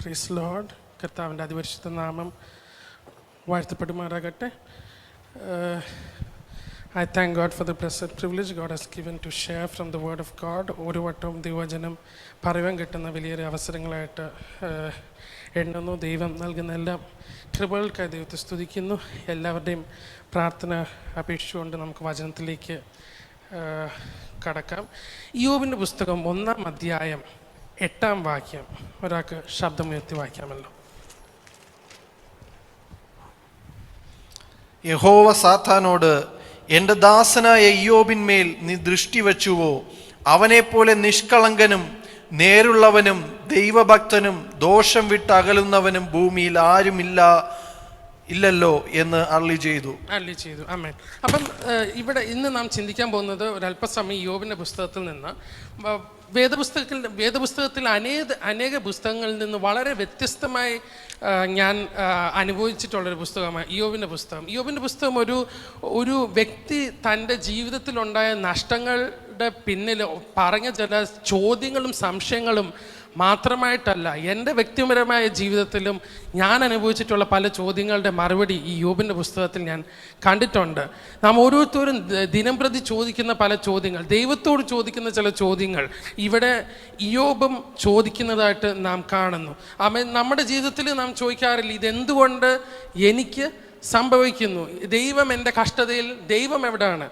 Praise Lord. കർത്താവിൻ്റെ അതിപരിശുദ്ധ നാമം വാഴ്ത്തപ്പെടുമാറാകട്ടെ. I thank God for the blessed privilege God has given to share from the word of God. ഒരു വട്ടവും ദൈവവചനം പറയുവാൻ കിട്ടുന്ന വലിയൊരു അവസരങ്ങളായിട്ട് എണ്ണുന്നു. ദൈവം നൽകുന്ന എല്ലാ കൃപകൾക്കായി ദൈവത്തെ സ്തുതിക്കുന്നു. എല്ലാവരുടെയും പ്രാർത്ഥന അപേക്ഷിച്ചുകൊണ്ട് നമുക്ക് വചനത്തിലേക്ക് കടക്കാം. ഇയ്യോബിൻ്റെ പുസ്തകം 1-ാം അധ്യായം 8-ാം വാക്യം ഒരാൾക്ക് ശബ്ദമുയർത്തി വായിക്കാമല്ലോ. യഹോവ സാത്താനോട്, എൻ്റെ ദാസനായ ഇയ്യോബിന്മേൽ നീ ദൃഷ്ടി വച്ചുവോ? അവനെപ്പോലെ നിഷ്കളങ്കനും നേരുള്ളവനും ദൈവഭക്തനും ദോഷം വിട്ട് അകലുന്നവനും ഭൂമിയിൽ ഇല്ലല്ലോ എന്ന് അരുളി ചെയ്തു. ആമേൻ. അപ്പം ഇവിടെ ഇന്ന് നാം ചിന്തിക്കാൻ പോകുന്നത് ഒരല്പസമയം ഇയ്യോബിൻ്റെ പുസ്തകത്തിൽ നിന്ന് വേദപുസ്തകത്തിൽ അനേക പുസ്തകങ്ങളിൽ നിന്ന് വളരെ വ്യത്യസ്തമായി ഞാൻ അനുഭവിച്ചിട്ടുള്ളൊരു പുസ്തകമാണ് ഇയ്യോബിൻ്റെ പുസ്തകം. ഇയ്യോബിൻ്റെ പുസ്തകം ഒരു വ്യക്തി തൻ്റെ ജീവിതത്തിലുണ്ടായ നഷ്ടങ്ങളുടെ പിന്നിൽ പറഞ്ഞ ചില ചോദ്യങ്ങളും സംശയങ്ങളും മാത്രമായിട്ടല്ല, എൻ്റെ വ്യക്തിപരമായ ജീവിതത്തിലും ഞാൻ അനുഭവിച്ചിട്ടുള്ള പല ചോദ്യങ്ങളുടെ മറുപടി ഈ ഇയ്യോബിൻ്റെ പുസ്തകത്തിൽ ഞാൻ കണ്ടിട്ടുണ്ട്. നാം ഓരോരുത്തരും ദിനം പ്രതി ചോദിക്കുന്ന പല ചോദ്യങ്ങൾ, ദൈവത്തോട് ചോദിക്കുന്ന ചില ചോദ്യങ്ങൾ ഇവിടെ ഇയ്യോബും ചോദിക്കുന്നതായിട്ട് നാം കാണുന്നു. നമ്മുടെ ജീവിതത്തിൽ നാം ചോദിക്കാറില്ല, ഇതെന്തുകൊണ്ട് എനിക്ക് സംഭവിക്കുന്നു, ദൈവം എൻ്റെ കഷ്ടതയിൽ ദൈവം എവിടെയാണ്?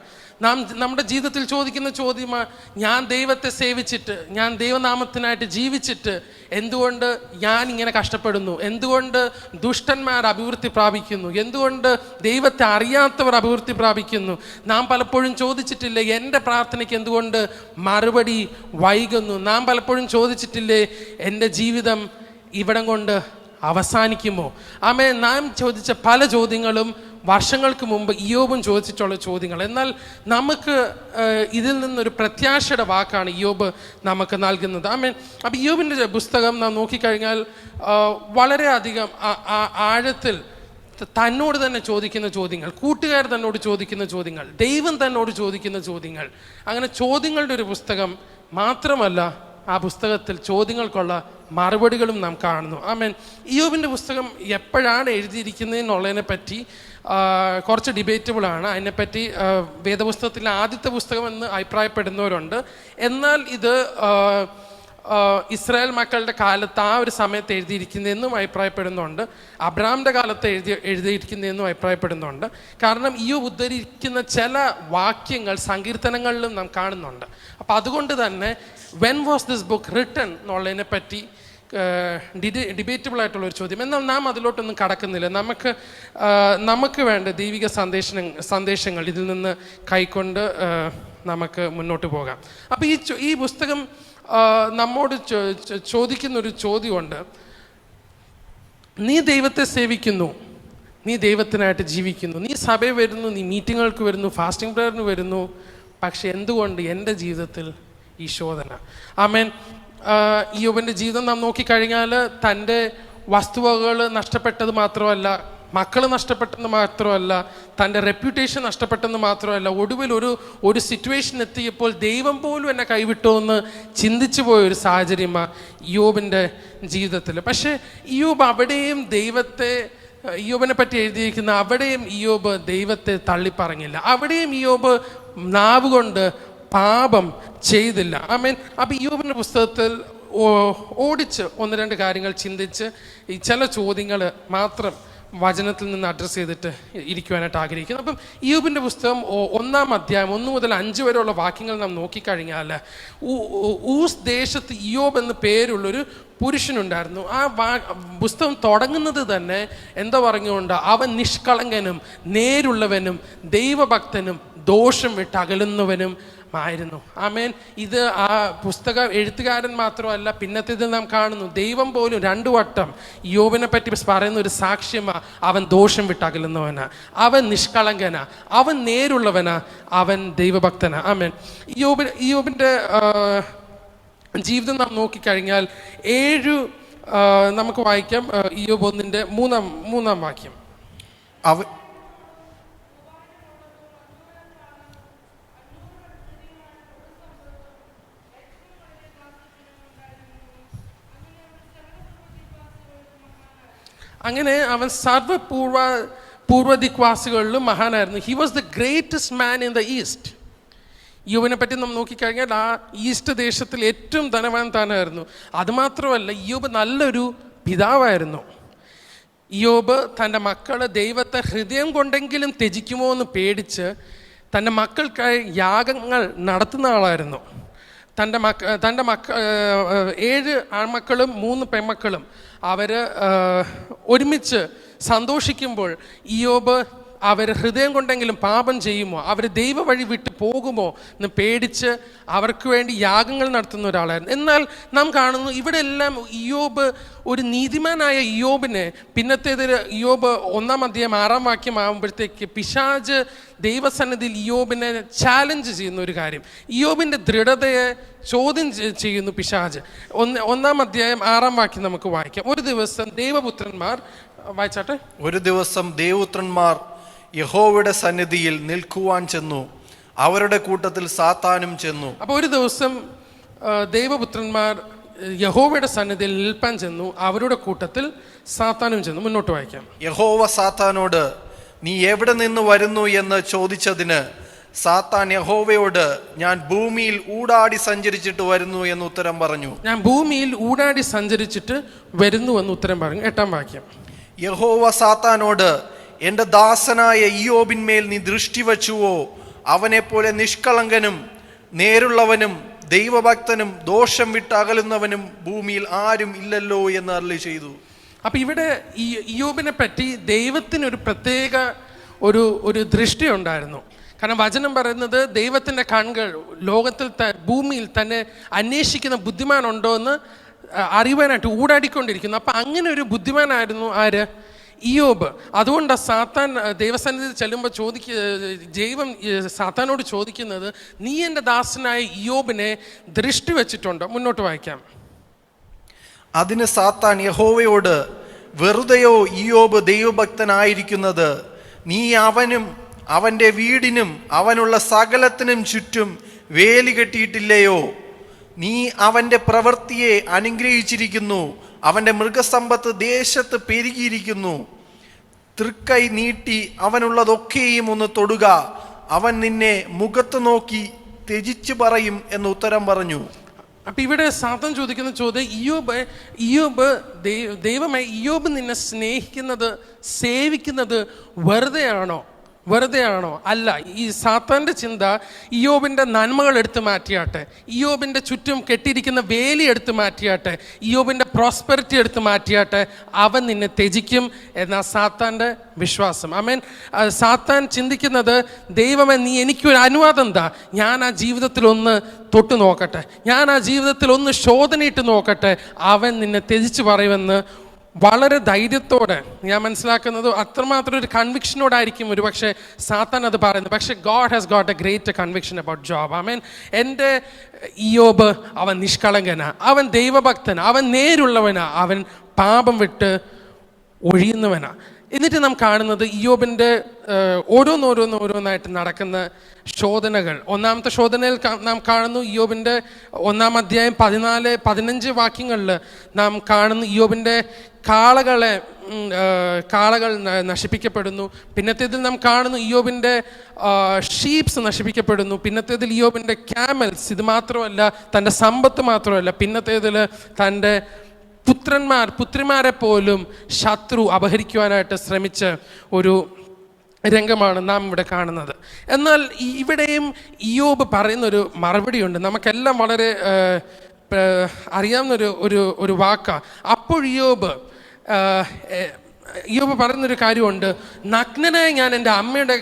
നമ്മുടെ ജീവിതത്തിൽ ചോദിക്കുന്ന ചോദ്യമാണ്, ഞാൻ ദൈവത്തെ സേവിച്ചിട്ട്, ഞാൻ ദൈവനാമത്തിനായിട്ട് ജീവിച്ചിട്ട് എന്തുകൊണ്ട് ഞാൻ ഇങ്ങനെ കഷ്ടപ്പെടുന്നു? എന്തുകൊണ്ട് ദുഷ്ടന്മാർ അഭിവൃദ്ധി പ്രാപിക്കുന്നു? എന്തുകൊണ്ട് ദൈവത്തെ അറിയാത്തവർ അഭിവൃദ്ധി പ്രാപിക്കുന്നു? നാം പലപ്പോഴും ചോദിച്ചിട്ടില്ലേ, എൻ്റെ പ്രാർത്ഥനയ്ക്ക് എന്തുകൊണ്ട് മറുപടി വൈകുന്നു? നാം പലപ്പോഴും ചോദിച്ചിട്ടില്ലേ, എൻ്റെ ജീവിതം ഇവിടം കൊണ്ട് അവസാനിക്കുമോ? നാം ചോദിച്ച പല ചോദ്യങ്ങളും വർഷങ്ങൾക്ക് മുമ്പ് ഇയ്യോബും ചോദിച്ചിട്ടുള്ള ചോദ്യങ്ങൾ. എന്നാൽ നമുക്ക് ഇതിൽ നിന്നൊരു പ്രത്യാശയുടെ വാക്കാണ് ഇയ്യോബ് നമുക്ക് നൽകുന്നത്. അപ്പം ഇയ്യോബിൻ്റെ പുസ്തകം നാം നോക്കിക്കഴിഞ്ഞാൽ വളരെയധികം ആഴത്തിൽ തന്നോട് തന്നെ ചോദിക്കുന്ന ചോദ്യങ്ങൾ, കൂട്ടുകാർ തന്നോട് ചോദിക്കുന്ന ചോദ്യങ്ങൾ, ദൈവം തന്നോട് ചോദിക്കുന്ന ചോദ്യങ്ങൾ, അങ്ങനെ ചോദ്യങ്ങളുടെ ഒരു പുസ്തകം മാത്രമല്ല, ആ പുസ്തകത്തിൽ ചോദ്യങ്ങൾക്കുള്ള മറുപടികളും നാം കാണുന്നു. ഇയ്യോബിൻ്റെ പുസ്തകം എപ്പോഴാണ് എഴുതിയിരിക്കുന്നതെന്നുള്ളതിനെ പറ്റി കുറച്ച് ഡിബേറ്റബിളാണ്. അതിനെപ്പറ്റി വേദപുസ്തകത്തിലെ ആദ്യത്തെ പുസ്തകമെന്ന് അഭിപ്രായപ്പെടുന്നവരുണ്ട്. എന്നാൽ ഇത് ഇസ്രായേൽ മക്കളുടെ കാലത്ത് ആ ഒരു സമയത്ത് എഴുതിയിരിക്കുന്നതെന്നും അഭിപ്രായപ്പെടുന്നുണ്ട്. അബ്രഹാമിൻ്റെ കാലത്ത് എഴുതിയിരിക്കുന്നതെന്നും അഭിപ്രായപ്പെടുന്നുണ്ട്. കാരണം ഇയ്യോബ് ഉദ്ധരിക്കുന്ന ചില വാക്യങ്ങൾ സങ്കീർത്തനങ്ങളിലും നാം കാണുന്നുണ്ട്. അപ്പം അതുകൊണ്ട് തന്നെ when was this book written എന്നുള്ളതിനെ പറ്റി ഡിബേറ്റബിൾ ആയിട്ടുള്ളൊരു ചോദ്യം. എന്നാൽ നാം അതിലോട്ടൊന്നും കടക്കുന്നില്ല. നമുക്ക് വേണ്ട ദൈവിക സന്ദേശങ്ങൾ ഇതിൽ നിന്ന് കൈക്കൊണ്ട് നമുക്ക് മുന്നോട്ട് പോകാം. അപ്പോൾ ഈ പുസ്തകം നമ്മോട് ചോദിക്കുന്നൊരു ചോദ്യമുണ്ട്. നീ ദൈവത്തെ സേവിക്കുന്നു, നീ ദൈവത്തിനായിട്ട് ജീവിക്കുന്നു, നീ സഭയിൽ വരുന്നു, നീ മീറ്റിങ്ങുകൾക്ക് വരുന്നു, ഫാസ്റ്റിംഗ് പ്രയറിന് വരുന്നു, പക്ഷെ എന്തുകൊണ്ട് എൻ്റെ ജീവിതത്തിൽ ഈ ശോധന? ഇയ്യോബിൻ്റെ ജീവിതം നാം നോക്കിക്കഴിഞ്ഞാൽ തൻ്റെ വസ്തുവകകൾ നഷ്ടപ്പെട്ടത് മാത്രമല്ല, മക്കൾ നഷ്ടപ്പെട്ടെന്ന് മാത്രമല്ല, തൻ്റെ റെപ്യൂട്ടേഷൻ നഷ്ടപ്പെട്ടെന്ന് മാത്രമല്ല, ഒടുവിൽ ഒരു സിറ്റുവേഷൻ എത്തിയപ്പോൾ ദൈവം പോലും എന്നെ കൈവിട്ടോ എന്ന് ചിന്തിച്ചു പോയൊരു സാഹചര്യമാണ് ഇയ്യോബിൻ്റെ ജീവിതത്തിൽ. പക്ഷേ ഇയ്യോബ് അവിടെയും ഇയ്യോബിനെ പറ്റി എഴുതിയിരിക്കുന്ന അവിടെയും ഇയ്യോബ് ദൈവത്തെ തള്ളിപ്പറഞ്ഞില്ല. അവിടെയും ഇയ്യോബ് നാവ് കൊണ്ട് പാപം ചെയ്തില്ല. അപ്പം ഇയ്യോബിൻ്റെ പുസ്തകത്തിൽ ഓടിച്ച് 1-2 കാര്യങ്ങൾ ചിന്തിച്ച് ഈ ചില ചോദ്യങ്ങൾ മാത്രം വചനത്തിൽ നിന്ന് അഡ്രസ്സ് ചെയ്തിട്ട് ഇരിക്കുവാനായിട്ട് ആഗ്രഹിക്കുന്നു. അപ്പം ഇയ്യോബിൻ്റെ പുസ്തകം 1-ാം അധ്യായം 1 മുതൽ 5 വരെയുള്ള വാക്യങ്ങൾ നാം നോക്കിക്കഴിഞ്ഞാൽ ഊസ് ദേശത്ത് ഇയ്യോബ് എന്ന് പേരുള്ളൊരു പുരുഷനുണ്ടായിരുന്നു. ആ പുസ്തകം തുടങ്ങുന്നത് തന്നെ എന്താ പറഞ്ഞുകൊണ്ട്, അവൻ നിഷ്കളങ്കനും നേരുള്ളവനും ദൈവഭക്തനും ദോഷം വിട്ട് അകലുന്നവനും ആയിരുന്നു. ഇത് ആ പുസ്തക എഴുത്തുകാരൻ മാത്രമല്ല, പിന്നത്തേത് നാം കാണുന്നു ദൈവം പോലും 2 വട്ടം ഇയ്യോബിനെ പറ്റി പറയുന്ന ഒരു സാക്ഷ്യമാ, അവൻ ദോഷം വിട്ടകലുന്നവനാ, അവൻ നിഷ്കളങ്കനാ, അവൻ നേരുള്ളവനാ, അവൻ ദൈവഭക്തനാ. ഇയ്യോബിൻ്റെ ജീവിതം നാം നോക്കിക്കഴിഞ്ഞാൽ 7 നമുക്ക് വായിക്കാം. ഇയ്യോബ് 1-ന്റെ 3-ാം വാക്യം. അങ്ങനെ അവൻ പൂർവ്വദിക്വാസികളിലും മഹാനായിരുന്നു. He was the greatest man in the east. ഇയ്യോബിനെ പറ്റി നമ്മൾ നോക്കിക്കഴിഞ്ഞാൽ ആ ഈസ്റ്റ് ദേശത്തിൽ ഏറ്റവും ധനവാൻ താനായിരുന്നു. അതുമാത്രമല്ല, ഇയ്യോബ് നല്ലൊരു പിതാവായിരുന്നു. ഇയ്യോബ് തൻ്റെ മക്കൾ ദൈവത്തെ ഹൃദയം കൊണ്ടെങ്കിലും ത്യജിക്കുമോ എന്ന് പേടിച്ച് തൻ്റെ മക്കൾക്കായി യാഗങ്ങൾ നടത്തുന്ന ആളായിരുന്നു. തൻ്റെ 7 ആൺമക്കളും 3 പെൺമക്കളും അവർ ഒരുമിച്ച് സന്തോഷിക്കുമ്പോൾ ഇയ്യോബ് അവർ ഹൃദയം കൊണ്ടെങ്കിലും പാപം ചെയ്യുമോ, അവർ ദൈവ വഴി വിട്ട് പോകുമോ എന്ന് പേടിച്ച് അവർക്ക് വേണ്ടി യാഗങ്ങൾ നടത്തുന്ന ഒരാളായിരുന്നു. എന്നാൽ നാം കാണുന്നു ഇവിടെ എല്ലാം ഇയ്യോബ് ഒരു നീതിമാനായ ഇയ്യോബിനെ, പിന്നത്തേതിൽ ഇയ്യോബ് 1-ാം അധ്യായം 6-ാം വാക്യം ആകുമ്പോഴത്തേക്ക് പിശാച് ദൈവസന്നിധിയിൽ ഇയ്യോബിനെ ചാലഞ്ച് ചെയ്യുന്ന ഒരു കാര്യം, ഇയ്യോബിൻ്റെ ദൃഢതയെ ചോദ്യം ചെയ്യുന്നു പിശാച്. 1-ാം അധ്യായം 6-ാം വാക്യം നമുക്ക് വായിക്കാം. ഒരു ദിവസം ദേവപുത്രന്മാർ, വായിച്ചാട്ടെ. ഒരു ദിവസം ദേവപുത്രന്മാർ യഹോവയുടെ സന്നിധിയിൽ നിൽക്കുവാൻ ചെന്നു, അവരുടെ കൂട്ടത്തിൽ സാത്താനും ചെന്നു. അപ്പോൾ ഒരു ദിവസം ദൈവപുത്രന്മാർ യഹോവയുടെ സന്നിധിയിൽ നിൽപ്പാൻ ചെന്നു, അവരുടെ കൂട്ടത്തിൽ സാത്താനും ചെന്നു. മുന്നോട്ട് വായിക്കാം. യഹോവ സാത്താനോട്, നീ എവിടെ നിന്ന് വരുന്നു എന്ന് ചോദിച്ചതിന് സാത്താൻ യഹോവയോട്, ഞാൻ ഭൂമിയിൽ ഊടാടി സഞ്ചരിച്ചിട്ട് വരുന്നു എന്ന് ഉത്തരം പറഞ്ഞു. ഞാൻ ഭൂമിയിൽ ഊടാടി സഞ്ചരിച്ചിട്ട് വരുന്നു എന്ന് ഉത്തരം പറഞ്ഞു. 8-ാം വാക്യം. യഹോവ സാത്താനോട്, എന്റെ ദാസനായ ഇയ്യോബിന്മേൽ നീ ദൃഷ്ടി വച്ചുവോ? അവനെ പോലെ നിഷ്കളങ്കനും നേരുള്ളവനും ദൈവഭക്തനും ദോഷം വിട്ട് അകലുന്നവനും ഭൂമിയിൽ ആരും ഇല്ലല്ലോ എന്ന് അരുളി ചെയ്തു. അപ്പൊ ഇവിടെ ഈ ഇയ്യോബിനെ പറ്റി ദൈവത്തിനൊരു പ്രത്യേക ഒരു ദൃഷ്ടി ഉണ്ടായിരുന്നു. കാരണം വചനം പറയുന്നത് ദൈവത്തിൻ്റെ കണ്ണുകൾ ലോകത്തിൽ ഭൂമിയിൽ തന്നെ അന്വേഷിക്കുന്ന ബുദ്ധിമാനുണ്ടോ എന്ന് അറിയാനായിട്ട് ഊടാടിക്കൊണ്ടിരിക്കുന്നു. അപ്പം അങ്ങനെ ഒരു ബുദ്ധിമാനായിരുന്നു ആര്? ഇയ്യോബ്. അതുകൊണ്ട് സാത്താൻ ദൈവസന്നിധിയിൽ ചെല്ലുമ്പോൾ ദൈവം സാത്താനോട് ചോദിക്കുന്നത്, നീ എൻ്റെ ദാസനായ ഇയ്യോബിനെ ദൃഷ്ടി വെച്ചിട്ടുണ്ടോ? മുന്നോട്ട് വായിക്കാം. അതിന് സാത്താൻ യഹോവയോട്, വെറുതെയോ ഇയ്യോബ് ദൈവഭക്തനായിരിക്കുന്നത്? നീ അവനും അവൻ്റെ വീടിനും അവനുള്ള സകലത്തിനും ചുറ്റും വേലി കെട്ടിയിട്ടില്ലയോ? നീ അവൻ്റെ പ്രവൃത്തിയെ അനുഗ്രഹിച്ചിരിക്കുന്നു, അവൻ്റെ മൃഗസമ്പത്ത് ദേശത്ത് പെരുകിയിരിക്കുന്നു. തൃക്കൈ നീട്ടി അവനുള്ളതൊക്കെയും ഒന്ന് തൊടുക, അവൻ നിന്നെ മുഖത്ത് നോക്കി ത്യജിച്ചു പറയും എന്ന് ഉത്തരം പറഞ്ഞു. അപ്പം ഇവിടെ സാത്താൻ ചോദിക്കുന്ന ചോദ്യം, ഇയ്യോബ് ദൈവമേ, ഇയ്യോബ് നിന്നെ സ്നേഹിക്കുന്നത് സേവിക്കുന്നത് വെറുതെയാണോ? അല്ല. ഈ സാത്താൻ്റെ ചിന്ത ഇയ്യോബിൻ്റെ നന്മകൾ എടുത്തു മാറ്റിയാട്ടെ, ഇയ്യോബിൻ്റെ ചുറ്റും കെട്ടിയിരിക്കുന്ന വേലി എടുത്തു മാറ്റിയാട്ടെ, ഇയ്യോബിൻ്റെ പ്രോസ്പെറിറ്റി എടുത്തു മാറ്റിയാട്ടെ, അവൻ നിന്നെ ത്യജിക്കും എന്നാ സാത്താൻ്റെ വിശ്വാസം. ആമേൻ. സാത്താൻ ചിന്തിക്കുന്നത്, ദൈവമേ നീ എനിക്കൊരു അനുവാദം എന്താ, ഞാൻ ആ ജീവിതത്തിൽ ഒന്ന് തൊട്ട് നോക്കട്ടെ, ഞാൻ ആ ജീവിതത്തിൽ ഒന്ന് ശോധനയിട്ട് നോക്കട്ടെ, അവൻ നിന്നെ ത്യജിച്ച് പറയുമെന്ന് വളരെ ധൈര്യത്തോടെ, ഞാൻ മനസ്സിലാക്കുന്നത് അത്രമാത്രം ഒരു കൺവിക്ഷനോടായിരിക്കും ഒരു പക്ഷേ സാത്താൻ അത് പറയുന്നത്. പക്ഷേ God has got a great conviction about Job. ആമേൻ. എൻ്റെ ഇയ്യോബ് അവൻ നിഷ്കളങ്കനാ, അവൻ ദൈവഭക്തനാ, അവൻ നേരുള്ളവനാ, അവൻ പാപം വിട്ട് ഒഴിയുന്നവനാ. എന്നിട്ട് നാം കാണുന്നത് ഇയ്യോബിൻ്റെ ഓരോന്നായിട്ട് നടക്കുന്ന ശോധനകൾ. ഒന്നാമത്തെ ശോധനയിൽ നാം കാണുന്നു ഇയ്യോബിൻ്റെ 1-ാം അധ്യായം 14-15 വാക്യങ്ങളിൽ നാം കാണുന്നു ഇയ്യോബിൻ്റെ കാളകൾ നശിപ്പിക്കപ്പെടുന്നു. പിന്നത്തേതിൽ നാം കാണുന്നു ഇയ്യോബിൻ്റെ ഷീപ്സ് നശിപ്പിക്കപ്പെടുന്നു. പിന്നത്തേതിൽ ഇയ്യോബിൻ്റെ ക്യാമൽസ്. ഇത് മാത്രമല്ല, തൻ്റെ സമ്പത്ത് മാത്രമല്ല, പിന്നത്തേതിൽ തൻ്റെ പുത്രിമാരെ പോലും ശത്രു അപഹരിക്കുവാനായിട്ട് ശ്രമിച്ച ഒരു രംഗമാണ് നാം ഇവിടെ കാണുന്നത്. എന്നാൽ ഇവിടെയും ഇയ്യോബ് പറയുന്നൊരു മറുപടിയുണ്ട്, നമുക്കെല്ലാം വളരെ അറിയാവുന്നൊരു ഒരു വാക്കാണ്. അപ്പോൾ ഇയ്യോബ് പറയുന്നൊരു കാര്യമുണ്ട്, നഗ്നനായി ഞാൻ എൻ്റെ അമ്മയുടെ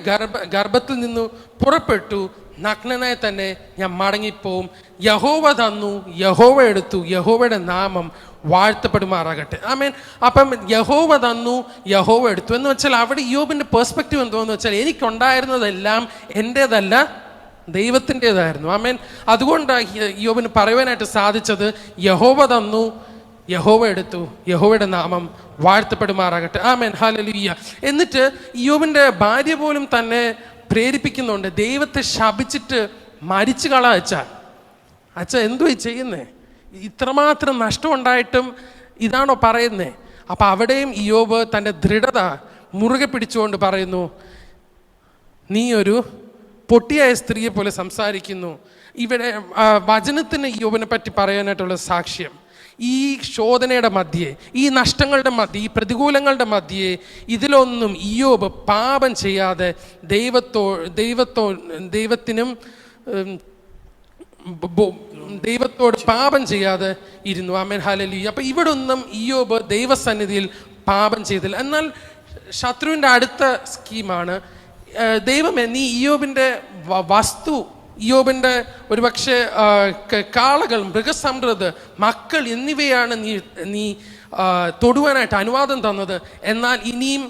ഗർഭത്തിൽ നിന്ന് പുറപ്പെട്ടു, നഗ്നനായി തന്നെ ഞാൻ മടങ്ങിപ്പോവും. യഹോവ തന്നു, യഹോവ എടുത്തു, യഹോവയുടെ നാമം വാഴ്ത്തപ്പെടുമാറാകട്ടെ. ആമേൻ. അപ്പം യഹോവ തന്നു, യഹോവ എടുത്തു എന്ന് വെച്ചാൽ അവിടെ ഇയ്യോബിൻ്റെ പെർസ്പെക്റ്റീവ് എന്തോന്ന് വെച്ചാൽ, എനിക്കുണ്ടായിരുന്നതെല്ലാം എൻ്റേതല്ല, ദൈവത്തിൻ്റെതായിരുന്നു. ആമേൻ. അതുകൊണ്ടാണ് ഇയ്യോബിന് പറയുവാനായിട്ട് സാധിച്ചത്, യഹോവ തന്നു, യഹോവ എടുത്തു, യഹോവയുടെ നാമം വാഴ്ത്തപ്പെടുമാറാകട്ടെ. ആമേൻ. ഹല്ലേലൂയ. എന്നിട്ട് ഇയ്യോബിൻ്റെ ഭാര്യ പോലും തന്നെ പ്രേരിപ്പിക്കുന്നുണ്ട്, ദൈവത്തെ ശപിച്ചിട്ട് മരിച്ചു കള അച്ഛ എന്തോ ചെയ്യുന്നേ, ഇത്രമാത്രം നഷ്ടമുണ്ടായിട്ടും ഇതാണോ പറയുന്നേ? അപ്പം അവിടെയും ഇയ്യോബ് തൻ്റെ ദൃഢത മുറുകെ പിടിച്ചുകൊണ്ട് പറയുന്നു, നീ ഒരു പൊട്ടിയായ സ്ത്രീയെ പോലെ സംസാരിക്കുന്നു. ഇവിടെ വചനത്തിന് ഇയ്യോബിനെ പറ്റി പറയാനായിട്ടുള്ള സാക്ഷ്യം, ഈ ശോധനയുടെ മധ്യേ, ഈ നഷ്ടങ്ങളുടെ മധ്യേ, ഈ പ്രതികൂലങ്ങളുടെ മധ്യേ ഇതിലൊന്നും ഇയ്യോബ് പാപം ചെയ്യാതെ ദൈവത്തോട് പാപം ചെയ്യാതെ ഇരുന്നു. ആമേൻ, ഹല്ലേലൂയ. അപ്പം ഇവിടെ ഒന്നും ഇയ്യോബ് ദൈവസന്നിധിയിൽ പാപം ചെയ്തില്ല. എന്നാൽ ശത്രുവിൻ്റെ അടുത്ത സ്കീമാണ്, ദൈവമേ, നീ ഇയ്യോബിൻ്റെ വസ്തു, ഇയ്യോബിൻ്റെ ഒരുപക്ഷെ കാളകൾ, മൃഗസമ്രദ്, മക്കൾ എന്നിവയാണ് നീ തൊടുവാനായിട്ട് അനുവാദം തന്നത്. എന്നാൽ ഇനിയും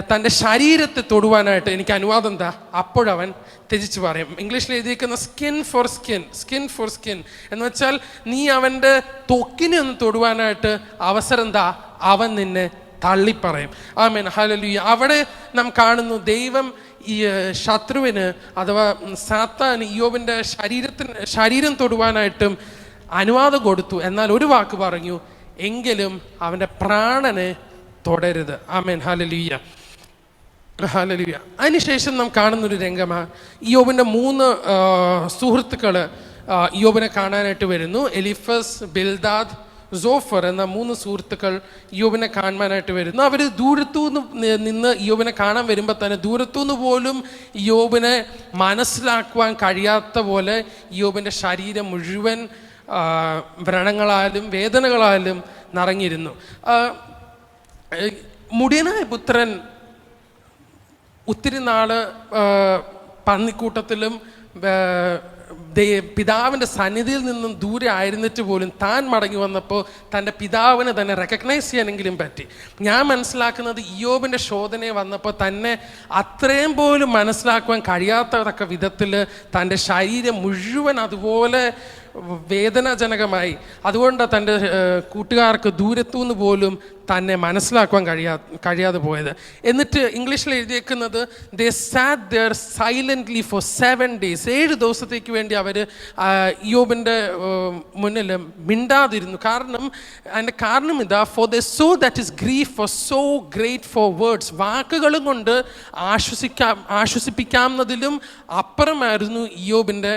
തൻ്റെ ശരീരത്തെ തൊടുവാനായിട്ട് എനിക്ക് അനുവാദം താ. അപ്പോഴവൻ ത്യജിച്ച് പറയും. ഇംഗ്ലീഷിൽ എഴുതിയിരിക്കുന്ന സ്കിൻ ഫോർ സ്കിൻ എന്ന് വെച്ചാൽ നീ അവൻ്റെ ത്വക്കിനെ ഒന്ന് തൊടുവാനായിട്ട് അവസരം താ, അവൻ നിന്നെ തള്ളിപ്പറയും. ആമേൻ, ഹല്ലേലൂയ. അവിടെ നാം കാണുന്നു, ദൈവം ഈ ശത്രുവിന് അഥവാ സാത്താൻ ഇയ്യോബിൻ്റെ ശരീരം തൊടുവാനായിട്ടും അനുവാദം കൊടുത്തു. എന്നാൽ ഒരു വാക്ക് പറഞ്ഞു, എങ്കിലും അവൻ്റെ പ്രാണനെ തൊടരുത്. ആമേൻ, ഹല്ലേലൂയ, ഹല്ലേലൂയ. അതിനുശേഷം നാം കാണുന്നൊരു രംഗമാണ്, ഇയ്യോബിൻ്റെ 3 സുഹൃത്തുക്കൾ ഇയ്യോബിനെ കാണാനായിട്ട് വരുന്നു. എലിഫസ്, ബിൽദാദ്, സോഫർ എന്ന 3 സുഹൃത്തുക്കൾ ഇയ്യോബിനെ കാണാനായിട്ട് വരുന്നു. അവർ നിന്ന് ഇയ്യോബിനെ കാണാൻ വരുമ്പോൾ തന്നെ ദൂരത്തുനിന്ന് പോലും ഇയ്യോബിനെ മനസ്സിലാക്കുവാൻ കഴിയാത്ത പോലെ ഇയ്യോബിൻ്റെ ശരീരം മുഴുവൻ വ്രണങ്ങളാലും വേദനകളാലും നിറഞ്ഞിരുന്നു. മുടിയനായ പുത്രൻ ഒത്തിരി നാൾ പന്നിക്കൂട്ടത്തിലും പിതാവിൻ്റെ സന്നിധിയിൽ നിന്നും ദൂരെ ആയിരുന്നിട്ട് പോലും താൻ മടങ്ങി വന്നപ്പോൾ തൻ്റെ പിതാവിനെ തന്നെ റെക്കഗ്നൈസ് ചെയ്യാനെങ്കിലും പറ്റി. ഞാൻ മനസ്സിലാക്കുന്നത് ഇയ്യോബിൻ്റെ ശോധനയെ വന്നപ്പോൾ തന്നെ അത്രയും പോലും മനസ്സിലാക്കുവാൻ കഴിയാത്തതൊക്കെ വിധത്തിൽ തൻ്റെ ശരീരം മുഴുവൻ അതുപോലെ വേദനാജനകമായി. അതുകൊണ്ട് തൻ്റെ കൂട്ടുകാർക്ക് ദൂരത്തുനിന്ന് പോലും തന്നെ മനസ്സിലാക്കുവാൻ കഴിയാതെ പോയത്. എന്നിട്ട് ഇംഗ്ലീഷിൽ എഴുതിയേക്കുന്നത് ദേ സാറ്റ് ദെയർ സൈലൻ്റ്ലി ഫോർ 7 days. 7 ദിവസത്തേക്ക് വേണ്ടി അവർ ഇയ്യോബിൻ്റെ മുന്നിൽ മിണ്ടാതിരുന്നു. അതിൻ്റെ കാരണം ഇതാ, for the so that is grief for so great for words. വാക്കുകളും കൊണ്ട് ആശ്വസിപ്പിക്കാവുന്നതിലും അപ്പുറമായിരുന്നു ഇയ്യോബിൻ്റെ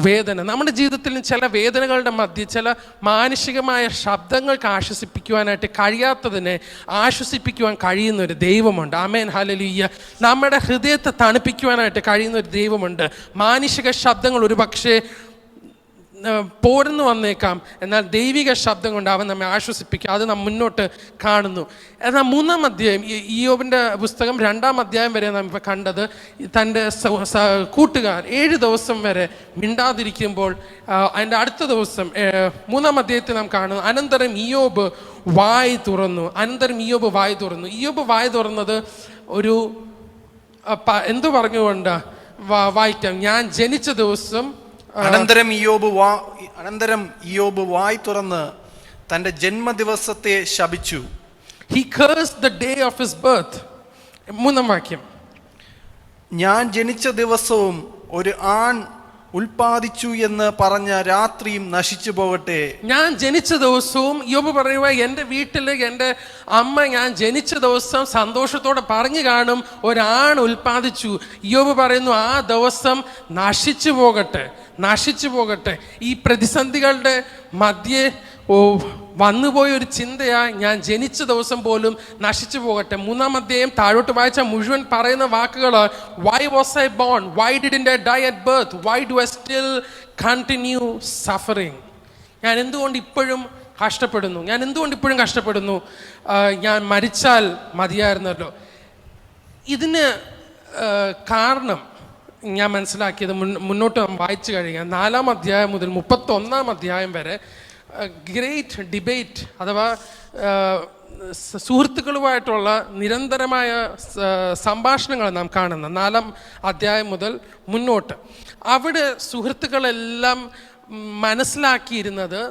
വേദന. നമ്മുടെ ജീവിതത്തിൽ ചില വേദനകളുടെ മധ്യ ചില മാനുഷികമായ ശബ്ദങ്ങൾക്ക് ആശ്വസിപ്പിക്കുവാനായിട്ട് കഴിയാത്തതിനെ ആശ്വസിപ്പിക്കുവാൻ കഴിയുന്ന ഒരു ദൈവമുണ്ട്. ആമേൻ, ഹല്ലേലൂയ. നമ്മുടെ ഹൃദയത്തെ തണുപ്പിക്കുവാനായിട്ട് കഴിയുന്ന ഒരു ദൈവമുണ്ട്. മാനുഷിക ശബ്ദങ്ങൾ ഒരു പക്ഷേ പോരെന്ന് വന്നേക്കാം, എന്നാൽ ദൈവിക ശബ്ദം കൊണ്ട് അവൻ നമ്മെ ആശ്വസിപ്പിക്കുക. അത് നാം മുന്നോട്ട് കാണുന്നു. എന്നാൽ 3-ാം അധ്യായം, ഇയ്യോബിൻ്റെ പുസ്തകം 2-ാം അധ്യായം വരെ നാം ഇപ്പോൾ കണ്ടത്, തൻ്റെ കൂട്ടുകാർ 7 ദിവസം വരെ മിണ്ടാതിരിക്കുമ്പോൾ അതിൻ്റെ അടുത്ത ദിവസം 3-ാം അധ്യായത്തിൽ നാം കാണുന്നു, അനന്തരം ഇയ്യോബ് വായ് തുറന്നു. ഇയ്യോബ് വായ് തുറന്നത് ഒരു എന്തു പറഞ്ഞുകൊണ്ട് വായിക്കാം. ഞാൻ ജനിച്ച ദിവസം. അനന്തരം ഇയ്യോബ് വായ് തുറന്ന് തന്റെ ജന്മദിവസത്തെ ശപിച്ചു. He cursed the day of his birth. 3-ാം വാക്യം, ഞാൻ ജനിച്ച ദിവസവും ഒരു ആൺ ഉൽപ്പാദിച്ചു എന്ന് പറഞ്ഞ രാത്രിയും നശിച്ചു പോകട്ടെ. ഞാൻ ജനിച്ച ദിവസവും ഇയ്യോബ് പറയുക, എൻ്റെ വീട്ടിൽ എൻ്റെ അമ്മ ഞാൻ ജനിച്ച ദിവസം സന്തോഷത്തോടെ പറഞ്ഞു കാണും, ഒരാൺ ഉൽപ്പാദിച്ചു. ഇയ്യോബ് പറയുന്നു, ആ ദിവസം നശിച്ചു പോകട്ടെ. ഈ പ്രതിസന്ധികളുടെ മധ്യേ വന്നുപോയ ഒരു ചിന്തയാ, ഞാൻ ജനിച്ച ദിവസം പോലും നശിച്ചു പോകട്ടെ. 3-ാം അധ്യായം താഴോട്ട് വായിച്ച മുഴുവൻ പറയുന്ന വാക്കുകൾ, why was I born, why didn't I die at birth, why do I still continue suffering. ഞാൻ എന്തുകൊണ്ട് ഇപ്പോഴും കഷ്ടപ്പെടുന്നു, ഞാൻ മരിച്ചാൽ മതിയായിരുന്നല്ലോ. ഇതിന് കാരണം ഞാൻ മനസ്സിലാക്കിയത് മുന്നോട്ട് വായിച്ചു കഴിഞ്ഞാൽ 4-ാം അധ്യായം മുതൽ 31-ാം അധ്യായം വരെ ഗ്രേറ്റ് ഡിബേറ്റ് അഥവാ സുഹൃത്തുക്കളുമായിട്ടുള്ള നിരന്തരമായ സംഭാഷണങ്ങൾ നാം കാണുന്ന 4-ാം അധ്യായം മുതൽ മുന്നോട്ട്. അവിടെ സുഹൃത്തുക്കളെല്ലാം മനസ്സിലാക്കിയിരുന്നത്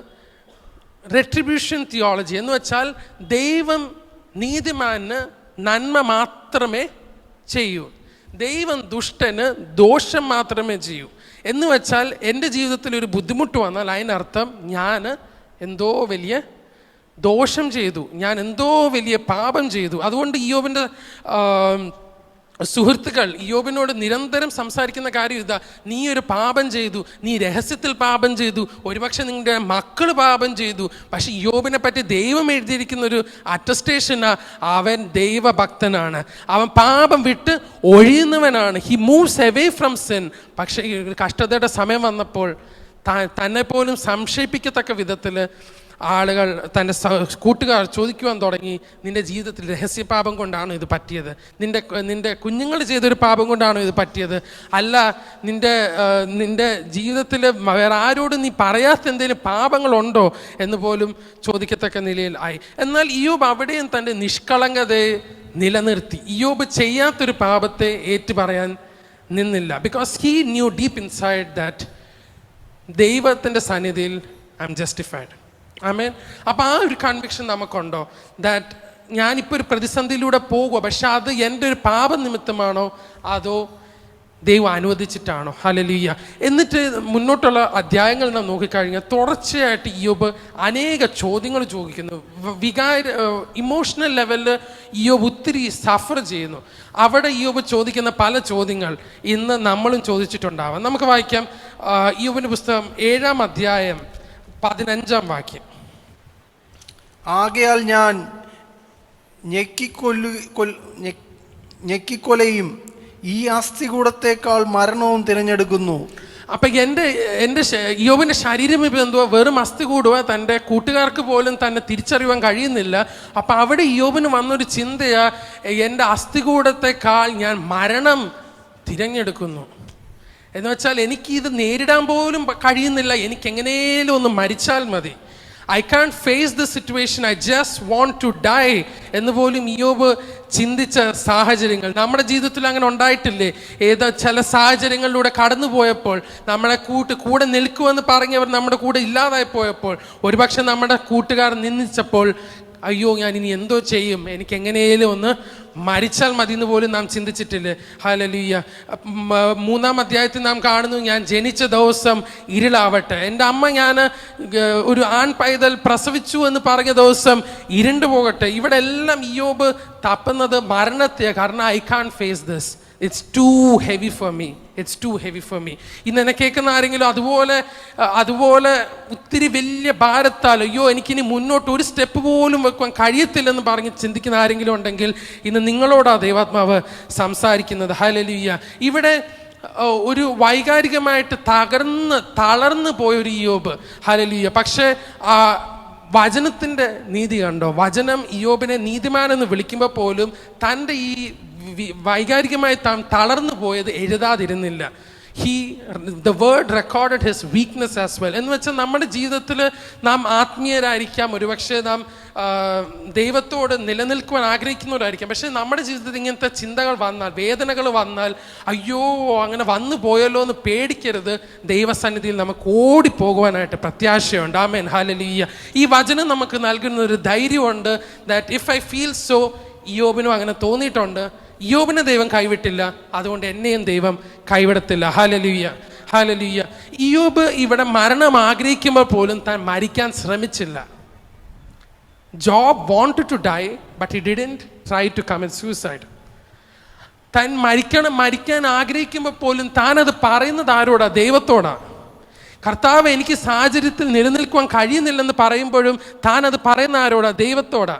റെട്രിബ്യൂഷൻ തിയോളജി എന്ന് വെച്ചാൽ ദൈവം നീതിമാന് നന്മ മാത്രമേ ചെയ്യൂ, ദൈവം ദുഷ്ടന് ദോഷം മാത്രമേ ചെയ്യൂ. എന്ന് വെച്ചാൽ എൻ്റെ ജീവിതത്തിൽ ഒരു ബുദ്ധിമുട്ട് വന്നാൽ അതിനർത്ഥം ഞാൻ എന്തോ വലിയ ദോഷം ചെയ്തു, ഞാൻ എന്തോ വലിയ പാപം ചെയ്തു. അതുകൊണ്ട് ഇയ്യോബിൻ്റെ സുഹൃത്തുക്കൾ ഇയ്യോബിനോട് നിരന്തരം സംസാരിക്കുന്ന കാര്യം ഇതാ, നീ ഒരു പാപം ചെയ്തു, നീ രഹസ്യത്തിൽ പാപം ചെയ്തു, ഒരുപക്ഷെ നിങ്ങളുടെ മക്കൾ പാപം ചെയ്തു. പക്ഷെ ഇയ്യോബിനെ പറ്റി ദൈവം എഴുതിയിരിക്കുന്നൊരു അറ്റസ്റ്റേഷനാ, അവൻ ദൈവഭക്തനാണ്, അവൻ പാപം വിട്ട് ഒഴിയുന്നവനാണ്. He moves away from sin. പക്ഷേ ഈ കഷ്ടതയുടെ സമയം വന്നപ്പോൾ തന്നെ പോലും സംശയിപ്പിക്കത്തക്ക വിധത്തിൽ ആളുകൾ, തൻ്റെ കൂട്ടുകാർ ചോദിക്കുവാൻ തുടങ്ങി, നിൻ്റെ ജീവിതത്തിൽ രഹസ്യപാപം കൊണ്ടാണോ ഇത് പറ്റിയത്? നിൻ്റെ കുഞ്ഞുങ്ങൾ ചെയ്തൊരു പാപം കൊണ്ടാണോ ഇത് പറ്റിയത്? അല്ല, നിൻ്റെ ജീവിതത്തിൽ വേറെ ആരോടും നീ പറയാത്ത എന്തെങ്കിലും പാപങ്ങളുണ്ടോ എന്ന് പോലും ചോദിക്കത്തക്ക നിലയിൽ ആയി. എന്നാൽ ഇയ്യോബ് അവിടെയും തൻ്റെ നിഷ്കളങ്കതയെ നിലനിർത്തി. ഇയ്യോബ് ചെയ്യാത്തൊരു പാപത്തെ ഏറ്റുപറയാൻ നിന്നില്ല. Because he knew deep inside that ദൈവത്തിൻ്റെ സന്നിധിയിൽ ഐ എം ജസ്റ്റിഫൈഡ്. ആമേൻ. അപ്പോൾ ആ ഒരു കൺവിക്ഷൻ നമുക്കുണ്ടോ? ദാറ്റ് ഞാനിപ്പോൾ ഒരു പ്രതിസന്ധിയിലൂടെ പോകുക, പക്ഷെ അത് എൻ്റെ ഒരു പാപനിമിത്തമാണോ അതോ ദൈവം അനുവദിച്ചിട്ടാണോ? ഹല്ലേലൂയ. എന്നിട്ട് മുന്നോട്ടുള്ള അധ്യായങ്ങൾ നാം നോക്കിക്കഴിഞ്ഞാൽ തുടർച്ചയായിട്ട് ഇയ്യോബ് അനേക ചോദ്യങ്ങൾ ചോദിക്കുന്നു. ഇമോഷണൽ ലെവലിൽ ഇയ്യോബ് ഒത്തിരി സഫർ ചെയ്യുന്നു. അവിടെ ഇയ്യോബ് ചോദിക്കുന്ന പല ചോദ്യങ്ങൾ ഇന്ന് നമ്മളും ചോദിച്ചിട്ടുണ്ടാവാം. നമുക്ക് വായിക്കാം ഇയ്യോബിൻ്റെ പുസ്തകം 7-ാം അധ്യായം 15-ാം വാക്യം. ആകയാൽ ഞാൻ ഞെക്കിക്കൊലയും ഈ അസ്ഥികൂടത്തേക്കാൾ മരണവും തിരഞ്ഞെടുക്കുന്നു. അപ്പം എൻ്റെ ഇയ്യോബിൻ്റെ ശരീരം ഇപ്പം എന്തുവാ, വെറും അസ്ഥി കൂടുക, തൻ്റെ കൂട്ടുകാർക്ക് പോലും തന്നെ തിരിച്ചറിയാൻ കഴിയുന്നില്ല. അപ്പം അവിടെ ഇയ്യോബിന് വന്നൊരു ചിന്തയാ, എൻ്റെ അസ്ഥികൂടത്തേക്കാൾ ഞാൻ മരണം തിരഞ്ഞെടുക്കുന്നു. എന്ന് വെച്ചാൽ എനിക്കിത് നേരിടാൻ പോലും കഴിയുന്നില്ല, എനിക്ക് എങ്ങനെയും ഒന്ന് മരിച്ചാൽ മതി. I can't face the situation, I just want to die എന്ന് പോലും ഇയ്യോബ് ചിന്തിച്ച സാഹചര്യങ്ങൾ നമ്മുടെ ജീവിതത്തിൽ അങ്ങനെ ഉണ്ടായിട്ടില്ലേ? ചില സാഹചര്യങ്ങളിലൂടെ കടന്നു പോയപ്പോൾ നമ്മളെ കൂടെ നിൽക്കുമെന്ന് പറഞ്ഞവർ നമ്മുടെ കൂടെ ഇല്ലാതായി പോയപ്പോൾ, ഒരുപക്ഷെ നമ്മുടെ കൂട്ടുകാർ നിന്ദിച്ചപ്പോൾ, അയ്യോ ഞാൻ ഇനി എന്തോ ചെയ്യും, എനിക്ക് എങ്ങനെയും ഒന്ന് മരിച്ചാൽ മതി എന്ന് പോലും നാം ചിന്തിച്ചിട്ടില്ലേ? ഹല്ലേലൂയ. 3-ാം അധ്യായത്തിൽ നാം കാണുന്നു, ഞാൻ ജനിച്ച ദിവസം ഇരുളാവട്ടെ. എൻ്റെ അമ്മ ഞാൻ ഒരു ആൺ പൈതൽ പ്രസവിച്ചു എന്ന് പറഞ്ഞ ദിവസം ഇരുണ്ടു പോകട്ടെ. ഇവിടെ എല്ലാം ഇയ്യോബ് തപ്പുന്നത് മരണത്തെ. കാരണം I can't face this, it's too heavy for me, it's too heavy for me. ഇന്ന് എന്നെ കേൾക്കുന്ന ആരെങ്കിലും അതുപോലെ ഒത്തിരി വലിയ ഭാരത്താൽ അയ്യോ എനിക്കിനി മുന്നോട്ട് ഒരു സ്റ്റെപ്പ് പോലും വെക്കുവാൻ കഴിയത്തില്ലെന്ന് പറഞ്ഞ് ചിന്തിക്കുന്ന ആരെങ്കിലും ഉണ്ടെങ്കിൽ ഇന്ന് നിങ്ങളോടാ ദൈവാത്മാവ് സംസാരിക്കുന്നത്. ഹല്ലേലൂയ. ഇവിടെ ഒരു വൈകാരികമായിട്ട് തളർന്നു പോയൊരു ഇയ്യോബ്. ഹല്ലേലൂയ. പക്ഷേ വചനത്തിൻ്റെ നീതി കണ്ടോ? വചനം ഇയ്യോബിനെ നീതിമാനെന്ന് വിളിക്കുമ്പോൾ പോലും തൻ്റെ ഈ വൈകാരികമായി താൻ തളർന്നു പോയത് എഴുതാതിരുന്നില്ല. the word recorded his weakness as well. എന്ന് വെച്ചാൽ നമ്മുടെ ജീവിതത്തിൽ നാം ആത്മീയരായിരിക്കാം, ഒരുപക്ഷെ നാം ദൈവത്തോട് നിലനിൽക്കുവാൻ ആഗ്രഹിക്കുന്നവരായിരിക്കാം. പക്ഷേ നമ്മുടെ ജീവിതത്തിൽ ഇങ്ങനത്തെ ചിന്തകൾ വന്നാൽ, വേദനകൾ വന്നാൽ, അയ്യോ അങ്ങനെ വന്നു പോയല്ലോ എന്ന് പേടിക്കരുത്. ദൈവസന്നിധിയിൽ നമുക്ക് ഓടിപ്പോകുവാനായിട്ട് പ്രത്യാശയുണ്ട്. ആമേൻ. ഹല്ലേലൂയ. ഈ വചനം നമുക്ക് നൽകുന്ന ഒരു ധൈര്യമുണ്ട്. That if I feel so, ഇയ്യോബിനും അങ്ങനെ തോന്നിയിട്ടുണ്ട്. ഇയ്യോബിനെ ദൈവം കൈവിട്ടില്ല, അതുകൊണ്ട് എന്നെയും ദൈവം കൈവിടത്തില്ല. ഹല്ലേലൂയ. ഹല്ലേലൂയ. ഇയ്യോബ് ഇവിടെ മരണം ആഗ്രഹിക്കുമ്പോൾ പോലും താൻ മരിക്കാൻ ശ്രമിച്ചില്ല. Job wanted to die but he didn't try to commit suicide. താൻ മരിക്കാൻ ആഗ്രഹിക്കുമ്പോൾ പോലും താൻ അത് പറയുന്നത് ആരോടാ? ദൈവത്തോടാ. കർത്താവ് എനിക്ക് സാഹചര്യത്തിൽ നിലനിൽക്കുവാൻ കഴിയുന്നില്ലെന്ന് പറയുമ്പോഴും താൻ അത് പറയുന്ന ആരോടാ? ദൈവത്തോടാ.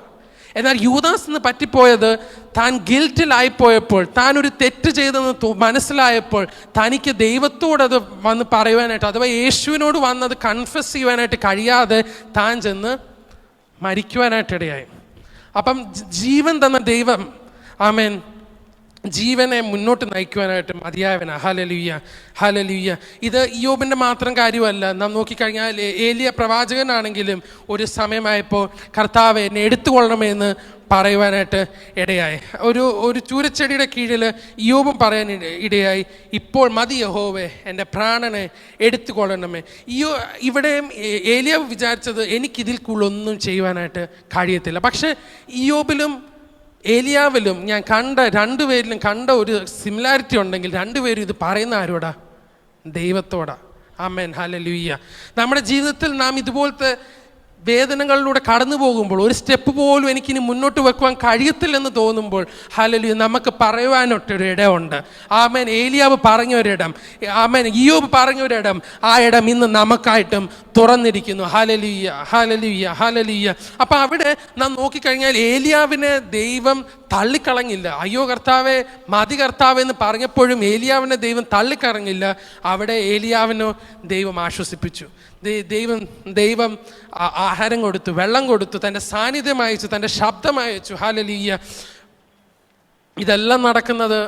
എന്നാൽ യൂദാസിന് പറ്റിപ്പോയത്, താൻ ഗിൽറ്റിലായിപ്പോയപ്പോൾ, താൻ ഒരു തെറ്റ് ചെയ്തെന്ന് മനസ്സിലായപ്പോൾ തനിക്ക് ദൈവത്തോടത് വന്ന് പറയുവാനായിട്ട്, അഥവാ യേശുവിനോട് വന്നത് കൺഫസ് ചെയ്യുവാനായിട്ട് കഴിയാതെ താൻ ചെന്ന് മരിക്കുവാനായിട്ടിടയായി. അപ്പം ജീവൻ തന്ന ദൈവം, ആമേൻ, ജീവനെ മുന്നോട്ട് നയിക്കുവാനായിട്ട് മതിയായവനാ. ഹല്ലേലൂയ. ഹല്ലേലൂയ. ഇത് ഇയ്യോബിൻ്റെ മാത്രം കാര്യമല്ല. നാം നോക്കിക്കഴിഞ്ഞാൽ ഏലിയ പ്രവാചകനാണെങ്കിലും ഒരു സമയമായപ്പോൾ കർത്താവെ എന്നെ എടുത്തുകൊള്ളണമെന്ന് പറയുവാനായിട്ട് ഇടയായി. ഒരു ചൂരച്ചെടിയുടെ കീഴിൽ ഇയ്യോബും പറയാൻ ഇടയായി, ഇപ്പോൾ മതി യഹോവേ, എൻ്റെ പ്രാണനെ എടുത്തുകൊള്ളണമേ. ഇവിടെയും ഏലിയ വിചാരിച്ചത് എനിക്കിതിൽ കൂടുതലൊന്നും ചെയ്യുവാനായിട്ട് കഴിയത്തില്ല. പക്ഷേ ഇയ്യോബിലും ഏലിയാവിലും ഞാൻ രണ്ടുപേരിലും കണ്ട ഒരു സിമിലാരിറ്റി ഉണ്ടെങ്കിൽ രണ്ടുപേരും ഇത് പറയുന്ന ആരോടാ? ദൈവത്തോടാ. ആമേൻ. ഹല്ലേലൂയ. നമ്മുടെ ജീവിതത്തിൽ നാം ഇതുപോലത്തെ വേദനകളിലൂടെ കടന്നു പോകുമ്പോൾ ഒരു സ്റ്റെപ്പ് പോലും എനിക്കിനി മുന്നോട്ട് വെക്കുവാൻ കഴിയത്തില്ലെന്ന് തോന്നുമ്പോൾ ഹല്ലേലൂയ നമുക്ക് പറയുവാനൊട്ടൊരു ഇടമുണ്ട്. ആമേൻ. ഏലിയാവ് പറഞ്ഞൊരിടം, ആമേൻ, ഇയ്യോബ് പറഞ്ഞൊരിടം, ആ ഇടം ഇന്ന് നമുക്കായിട്ടും തുറന്നിരിക്കുന്നു. ഹല്ലേലൂയ, ഹല്ലേലൂയ, ഹല്ലേലൂയ. അപ്പം അവിടെ നാം നോക്കിക്കഴിഞ്ഞാൽ ഏലിയാവിനെ ദൈവം തള്ളിക്കളഞ്ഞില്ല. അയ്യോ കർത്താവേ, മതി കർത്താവേ എന്ന് പറഞ്ഞപ്പോഴും ഏലിയാവിനെ ദൈവം തള്ളിക്കളഞ്ഞില്ല. അവിടെ ഏലിയാവിനോ ദൈവം ആശ്വസിപ്പിച്ചു. ദൈവം ആഹാരം കൊടുത്തു, വെള്ളം കൊടുത്തു, തൻ്റെ സാന്നിധ്യം അയച്ചു, തൻ്റെ ശബ്ദം അയച്ചു. ഹല്ലേലൂയ. ഇതെല്ലാം നടക്കുന്നത്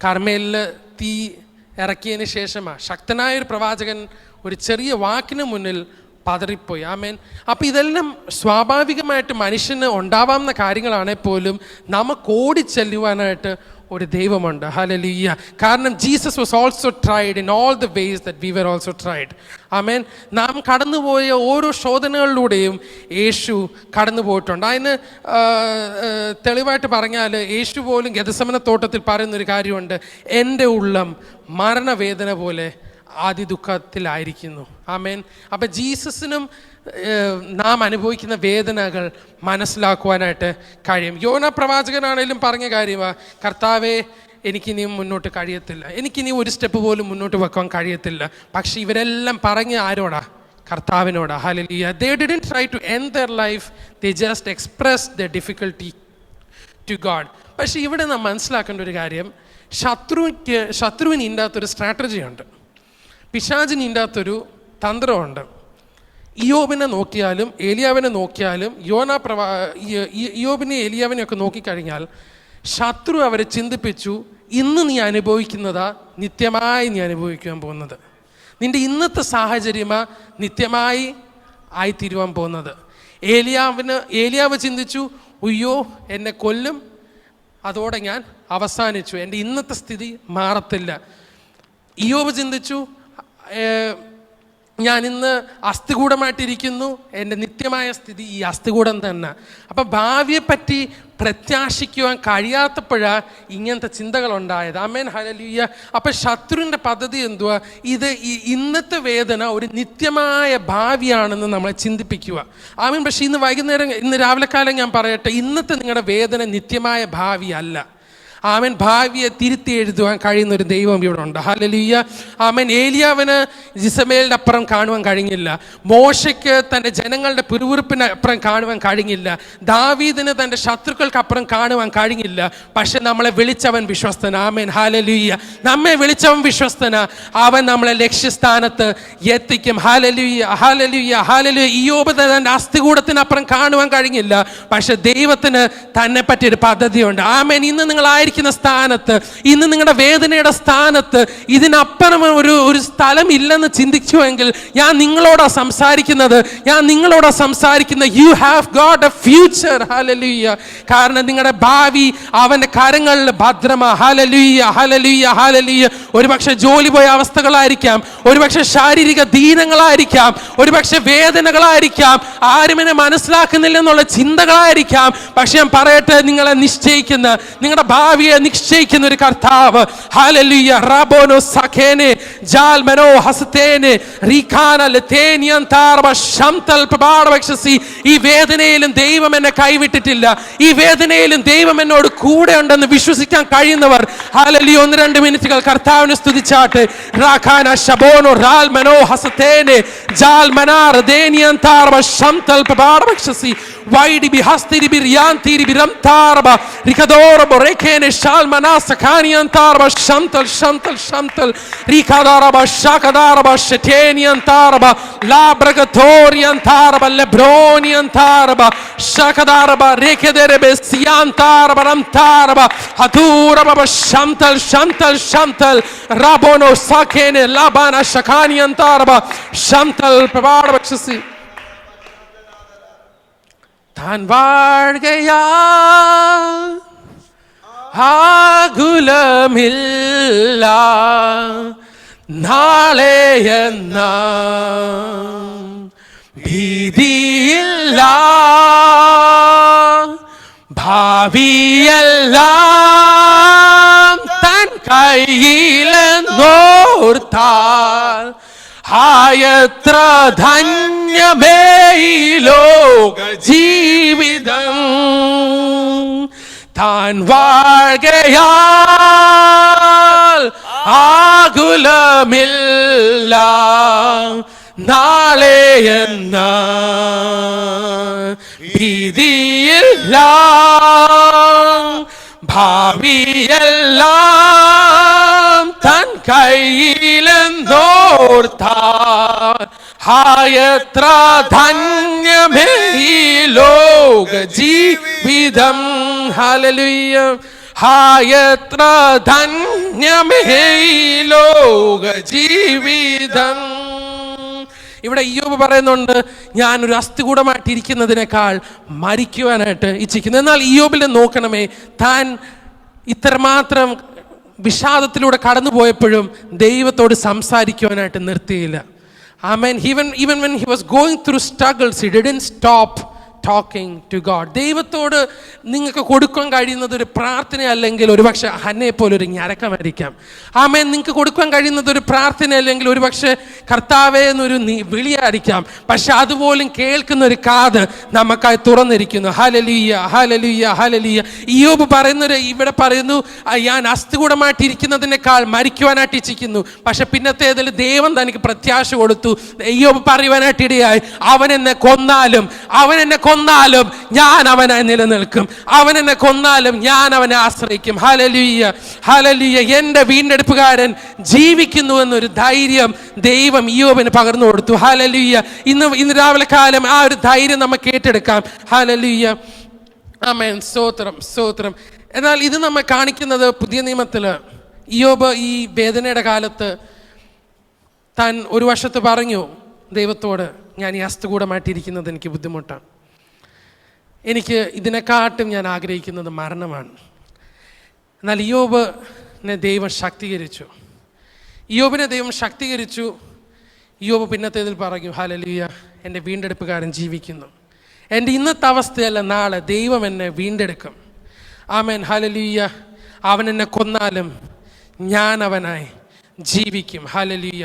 കർമ്മേലിൽ തീ ഇറക്കിയതിന് ശേഷമാണ്. ശക്തനായൊരു പ്രവാചകൻ ഒരു ചെറിയ വാക്കിന് മുന്നിൽ പതറിപ്പോയി. ആമേൻ. അപ്പം ഇതെല്ലാം സ്വാഭാവികമായിട്ട് മനുഷ്യന് ഉണ്ടാവാവുന്ന കാര്യങ്ങളാണെങ്കിൽ പോലും നമുക്ക് ഓടിച്ചെല്ലുവാനായിട്ട് ഒരു ദൈവമുണ്ട്. ഹല്ലേലൂയ. കാരണം Jesus was also tried in all the ways that we were also tried. ആമേൻ. നാം കടന്നുപോയ ഓരോ ശോധനകളിലൂടെയും യേശു കടന്നു പോയിട്ടുണ്ട്. അതിന് തെളിവായിട്ട് പറഞ്ഞാൽ യേശു പോലും ഗെത്സമന തോട്ടത്തിൽ പറയുന്നൊരു കാര്യമുണ്ട്, എൻ്റെ ഉള്ളം മരണവേദന പോലെ അതിദുഃഖത്തിലായിരിക്കുന്നു. ആമേൻ. അപ്പം ജീസസിനും നാം അനുഭവിക്കുന്ന വേദനകൾ മനസ്സിലാക്കുവാനായിട്ട് കഴിയും. യോന പ്രവാചകനാണേലും പറഞ്ഞ കാര്യമാണ്, കർത്താവേ എനിക്കിനിയും മുന്നോട്ട് കഴിയത്തില്ല, എനിക്കിനി ഒരു സ്റ്റെപ്പ് പോലും മുന്നോട്ട് വെക്കാൻ കഴിയത്തില്ല. പക്ഷെ ഇവരെല്ലാം പറഞ്ഞ ആരോടാ? കർത്താവിനോടാ. Hallelujah. They didn't try to end their life, they just expressed their difficulty to God. പക്ഷെ ഇവിടെ നാം മനസ്സിലാക്കേണ്ട ഒരു കാര്യം, ശത്രുവിന് ഇതിൻ്റെ അകത്തൊരു സ്ട്രാറ്റജി ഉണ്ട്, പിശാചിന് ഇതിൻ്റെ അകത്തൊരു തന്ത്രമുണ്ട്. ഇയ്യോബിനെ നോക്കിയാലും ഏലിയാവിനെ നോക്കിയാലും ഇയ്യോബിനെ ഏലിയാവിനെ ഒക്കെ നോക്കിക്കഴിഞ്ഞാൽ ശത്രു അവരെ ചിന്തിപ്പിച്ചു, ഇന്ന് നീ അനുഭവിക്കുന്നതാ നിത്യമായി നീ അനുഭവിക്കാൻ പോകുന്നത്, നിന്റെ ഇന്നത്തെ സാഹചര്യമാ നിത്യമായി ആയിത്തീരുവാൻ പോകുന്നത്. ഏലിയാവ് ചിന്തിച്ചു, ഉയ്യോ എന്നെ കൊല്ലും, അതോടെ ഞാൻ അവസാനിച്ചു, എൻ്റെ ഇന്നത്തെ സ്ഥിതി മാറത്തില്ല. ഇയ്യോബ് ചിന്തിച്ചു, ഞാൻ ഇന്ന് അസ്ഥികൂടമായിട്ടിരിക്കുന്നു, എൻ്റെ നിത്യമായ സ്ഥിതി ഈ അസ്ഥികൂടം തന്നെ. അപ്പം ഭാവിയെപ്പറ്റി പ്രത്യാശിക്കുവാൻ കഴിയാത്തപ്പോഴാണ് ഇങ്ങനത്തെ ചിന്തകളുണ്ടായത്. ആമേൻ. ഹല്ലേലൂയ. അപ്പം ശത്രുവിൻ്റെ പദ്ധതി എന്തുവാ? ഇത് ഇന്നത്തെ വേദന ഒരു നിത്യമായ ഭാവിയാണെന്ന് നമ്മളെ ചിന്തിപ്പിക്കുക. ആമേൻ. പക്ഷേ ഇന്ന് രാവിലെ കാലം ഞാൻ പറയട്ടെ, ഇന്നത്തെ നിങ്ങളുടെ വേദന നിത്യമായ ഭാവിയല്ല. ആമേൻ. ഭാവിയെ തിരുത്തി എഴുതുവാൻ കഴിയുന്ന ഒരു ദൈവം ഇവിടെ ഉണ്ട്. ഹല്ലേലൂയ. ആമേൻ. ഏലിയാവിന് ജിസബേലിൻ്റെ അപ്പുറം കാണുവാൻ കഴിഞ്ഞില്ല. മോശയ്ക്ക് തൻ്റെ ജനങ്ങളുടെ പിറുവിറുപ്പിന് അപ്പുറം കാണുവാൻ കഴിഞ്ഞില്ല. ദാവീദിന് തൻ്റെ ശത്രുക്കൾക്ക് അപ്പുറം കാണുവാൻ കഴിഞ്ഞില്ല. പക്ഷെ നമ്മളെ വിളിച്ചവൻ വിശ്വസ്തന. ആമേൻ. ഹല്ലേലൂയ. നമ്മെ വിളിച്ചവൻ വിശ്വസ്തന. അവൻ നമ്മളെ ലക്ഷ്യസ്ഥാനത്ത് എത്തിക്കും. ഹല്ലേലൂയ, ഹല്ലേലൂയ, ഹല്ലേലൂയ. ഇയ്യോബ് തൻ്റെ അസ്ഥികൂടത്തിനപ്പുറം കാണുവാൻ കഴിഞ്ഞില്ല. പക്ഷെ ദൈവത്തിന് തന്നെ പറ്റിയൊരു പദ്ധതിയുണ്ട്. ആമേൻ. ഇന്ന് നിങ്ങളായിരിക്കുന്ന സ്ഥാനത്ത്, ഇന്ന് നിങ്ങളുടെ വേദനയുടെ സ്ഥാനത്ത് ഇതിനപ്പുറം ഒരു സ്ഥലം ഇല്ലെന്ന് ചിന്തിച്ചുവെങ്കിൽ ഞാൻ നിങ്ങളോടാ സംസാരിക്കുന്നത്. You have got A future. Hallelujah. കാരണം നിങ്ങളുടെ ഭാവി അവൻ്റെ കരങ്ങളിൽ ഭദ്രമാ. ഹല്ലേലൂയ, ഹല്ലേലൂയ, ഹല്ലേലൂയ. ഒരുപക്ഷെ ജോലി പോയ അവസ്ഥകളായിരിക്കാം, ഒരുപക്ഷെ ശാരീരിക ദീനങ്ങളായിരിക്കാം, ഒരുപക്ഷെ വേദനകളായിരിക്കാം, ആരും എന്നെ മനസ്സിലാക്കുന്നില്ലെന്നുള്ള ചിന്തകളായിരിക്കാം. പക്ഷെ ഞാൻ പറയട്ടെ, നിങ്ങളെ നിശ്ചയിക്കുന്ന, നിങ്ങളുടെ ഭാവിയെ നിശ്ചയിക്കുന്ന ഒരു കർത്താവ്. ഹല്ലേലൂയ. റബോനോ സഖേനെ ജാൽമനോ ഹസ്തേനെ റീഖാന ലതേനിയൻ താർബ ശംതൽ പ്രബാഡവക്ഷസി. ഈ വേദനയിലും ദൈവം എന്നെ കൈവിട്ടിട്ടില്ല, ഈ വേദനയിലും ദൈവം എന്നോട് കൂടെ ഉണ്ടെന്ന് വിശ്വസിക്കാൻ കഴിയുന്നവർ ഹല്ലേലൂയ 1-2 മിനിറ്റുകൾ കർത്താവിനെ സ്തുതിച്ചാട്ടെ. റാഖാന ശബോനോ റാൽമനോ ഹസ്തേനെ ജാൽമനാർ ദേനിയൻ താർബ ശംതൽ പ്രബാഡവക്ഷസി വൈഡി ബിഹസ്തിരി ബിരിയാന്തിരി ബിരംതാർബ റിഖദോറബ റേഖേനെ ശാൽമനാ സഖാനിയൻ താർബ ശംതൽ ശംതൽ ശംതൽ റിഖദാറബ ശകദാറബ ശതേനിയൻ താർബ ലാബ്രഗതോരിയൻ താർബ ലെബ്രോനിയൻ താർബ ശകദാറബ രേഖദേരബെ സിയാൻ താർബ രം താർബ ഹദൂറബ ശംതൽ ശംതൽ ശംതൽ റബോനോ സഖേനെ ലാബാന ശഖാനിയൻ താർബ ശംതൽ പ്രബാഡവക്ഷസി. താൻ വാഴുകയാൽ ആകുലമില്ല, നാളെ എന്ന ഭീതിയില്ല, ഭാവിയെല്ലാം തൻ കയ്യിലെന്നോർത്താൽ എത്ര ധന്യ ധന്യമേ ഈ ലോക ജീവിതം താൻ വാഴുകയാൽ ആകുലമില്ല നാളെ എന്ന ഭീതിയില്ല ഭാവിയെല്ലാം തൻ കയ്യിലെന്നോർത്താൽ എത്ര ധന്യമേ ഈ ലോക ജീവിതം. ഹല്ലേലൂയ. എത്ര ധന്യമേ ഈ ലോക ജീവിതം. ഇവിടെ ഇയ്യോബ് പറയുന്നുണ്ട്, ഞാനൊരു അസ്ഥികൂടമായിട്ടിരിക്കുന്നതിനേക്കാൾ മരിക്കുവാനായിട്ട് ഇച്ഛിക്കുന്നു. എന്നാൽ ഇയ്യോബിനെ നോക്കണമേ, താൻ ഇത്രമാത്രം വിഷാദത്തിലൂടെ കടന്നുപോയപ്പോഴും ദൈവത്തോട് സംസാരിക്കുവാനായിട്ട് നിർത്തിയില്ല. Amen. Even when he was going through struggles, he didn't stop talking to God. ദൈവത്തോട് നിങ്ങൾക്ക് കൊടുക്കാൻ കഴിയുന്നത് ഒരു പ്രാർത്ഥന അല്ലെങ്കിൽ ഒരുപക്ഷെ ഹന്നയെ പോലെ ഒരു ഞരക്കമായിരിക്കാം. ആമേൻ. നിങ്ങൾക്ക് കൊടുക്കാൻ കഴിയുന്നത് ഒരു പ്രാർത്ഥന അല്ലെങ്കിൽ ഒരുപക്ഷെ കർത്താവേ എന്നൊരു വിളിയായിരിക്കാം. പക്ഷെ അതുപോലും കേൾക്കുന്ന ഒരു കാത് നമുക്കായി തുറന്നിരിക്കുന്നു. ഹല്ലേലൂയ, ഹല്ലേലൂയ, ഹല്ലേലൂയ. ഇയ്യോബ് ഇവിടെ പറയുന്നു, ഞാൻ അസ്ഥികൂടമായിട്ടിരിക്കുന്നതിനേക്കാൾ മരിക്കുവാനായിട്ട് ഇച്ഛിക്കുന്നു. പക്ഷെ പിന്നത്തേതിൽ ദൈവം തനിക്ക് പ്രത്യാശ കൊടുത്തു. ഇയ്യോബ് പറയുവാനായിട്ട് ഇടയായി, അവൻ എന്നെ കൊന്നാലും ഞാൻ അവനെ നിലനിൽക്കും, അവൻ എന്നെ കൊന്നാലും ഞാൻ അവനെ ആശ്രയിക്കും. ഹല്ലേലൂയ, ഹല്ലേലൂയ. എൻ്റെ വീണ്ടെടുപ്പുകാരൻ ജീവിക്കുന്നു എന്നൊരു ധൈര്യം ദൈവം ഇയ്യോബിന് പകർന്നു കൊടുത്തു. ഹല്ലേലൂയ. ഇന്ന് രാവിലെ കാലം ആ ഒരു ധൈര്യം നമുക്ക് ഏറ്റെടുക്കാം. ഹല്ലേലൂയ, ആമേൻ. സ്തോത്രം, സ്തോത്രം. എന്നാൽ ഇത് നമ്മെ കാണിക്കുന്നത് പുതിയ നിയമത്തിൽ ഇയ്യോബ് ഈ വേദനയുടെ കാലത്ത് താൻ ഒരു വശത്ത് പറഞ്ഞു ദൈവത്തോട്, ഞാൻ ഈ അസ്ഥികൂടമായിട്ടിരിക്കുന്നത് എനിക്ക് ബുദ്ധിമുട്ടാണ്, എനിക്ക് ഇതിനെക്കാട്ടും ഞാൻ ആഗ്രഹിക്കുന്നത് മരണമാണ്. എന്നാൽ ഇയ്യോബിനെ ദൈവം ശക്തീകരിച്ചു. ഇയ്യോബ് പിന്നത്തേതിൽ പറഞ്ഞു, ഹല്ലേലൂയ, എൻ്റെ വീണ്ടെടുപ്പുകാരൻ ജീവിക്കുന്നു. എൻ്റെ ഇന്നത്തെ അവസ്ഥയല്ല, നാളെ ദൈവം എന്നെ വീണ്ടെടുക്കും. ആമേൻ, ഹല്ലേലൂയ. അവൻ എന്നെ കൊന്നാലും ഞാൻ അവനായി ജീവിക്കും. ഹല്ലേലൂയ,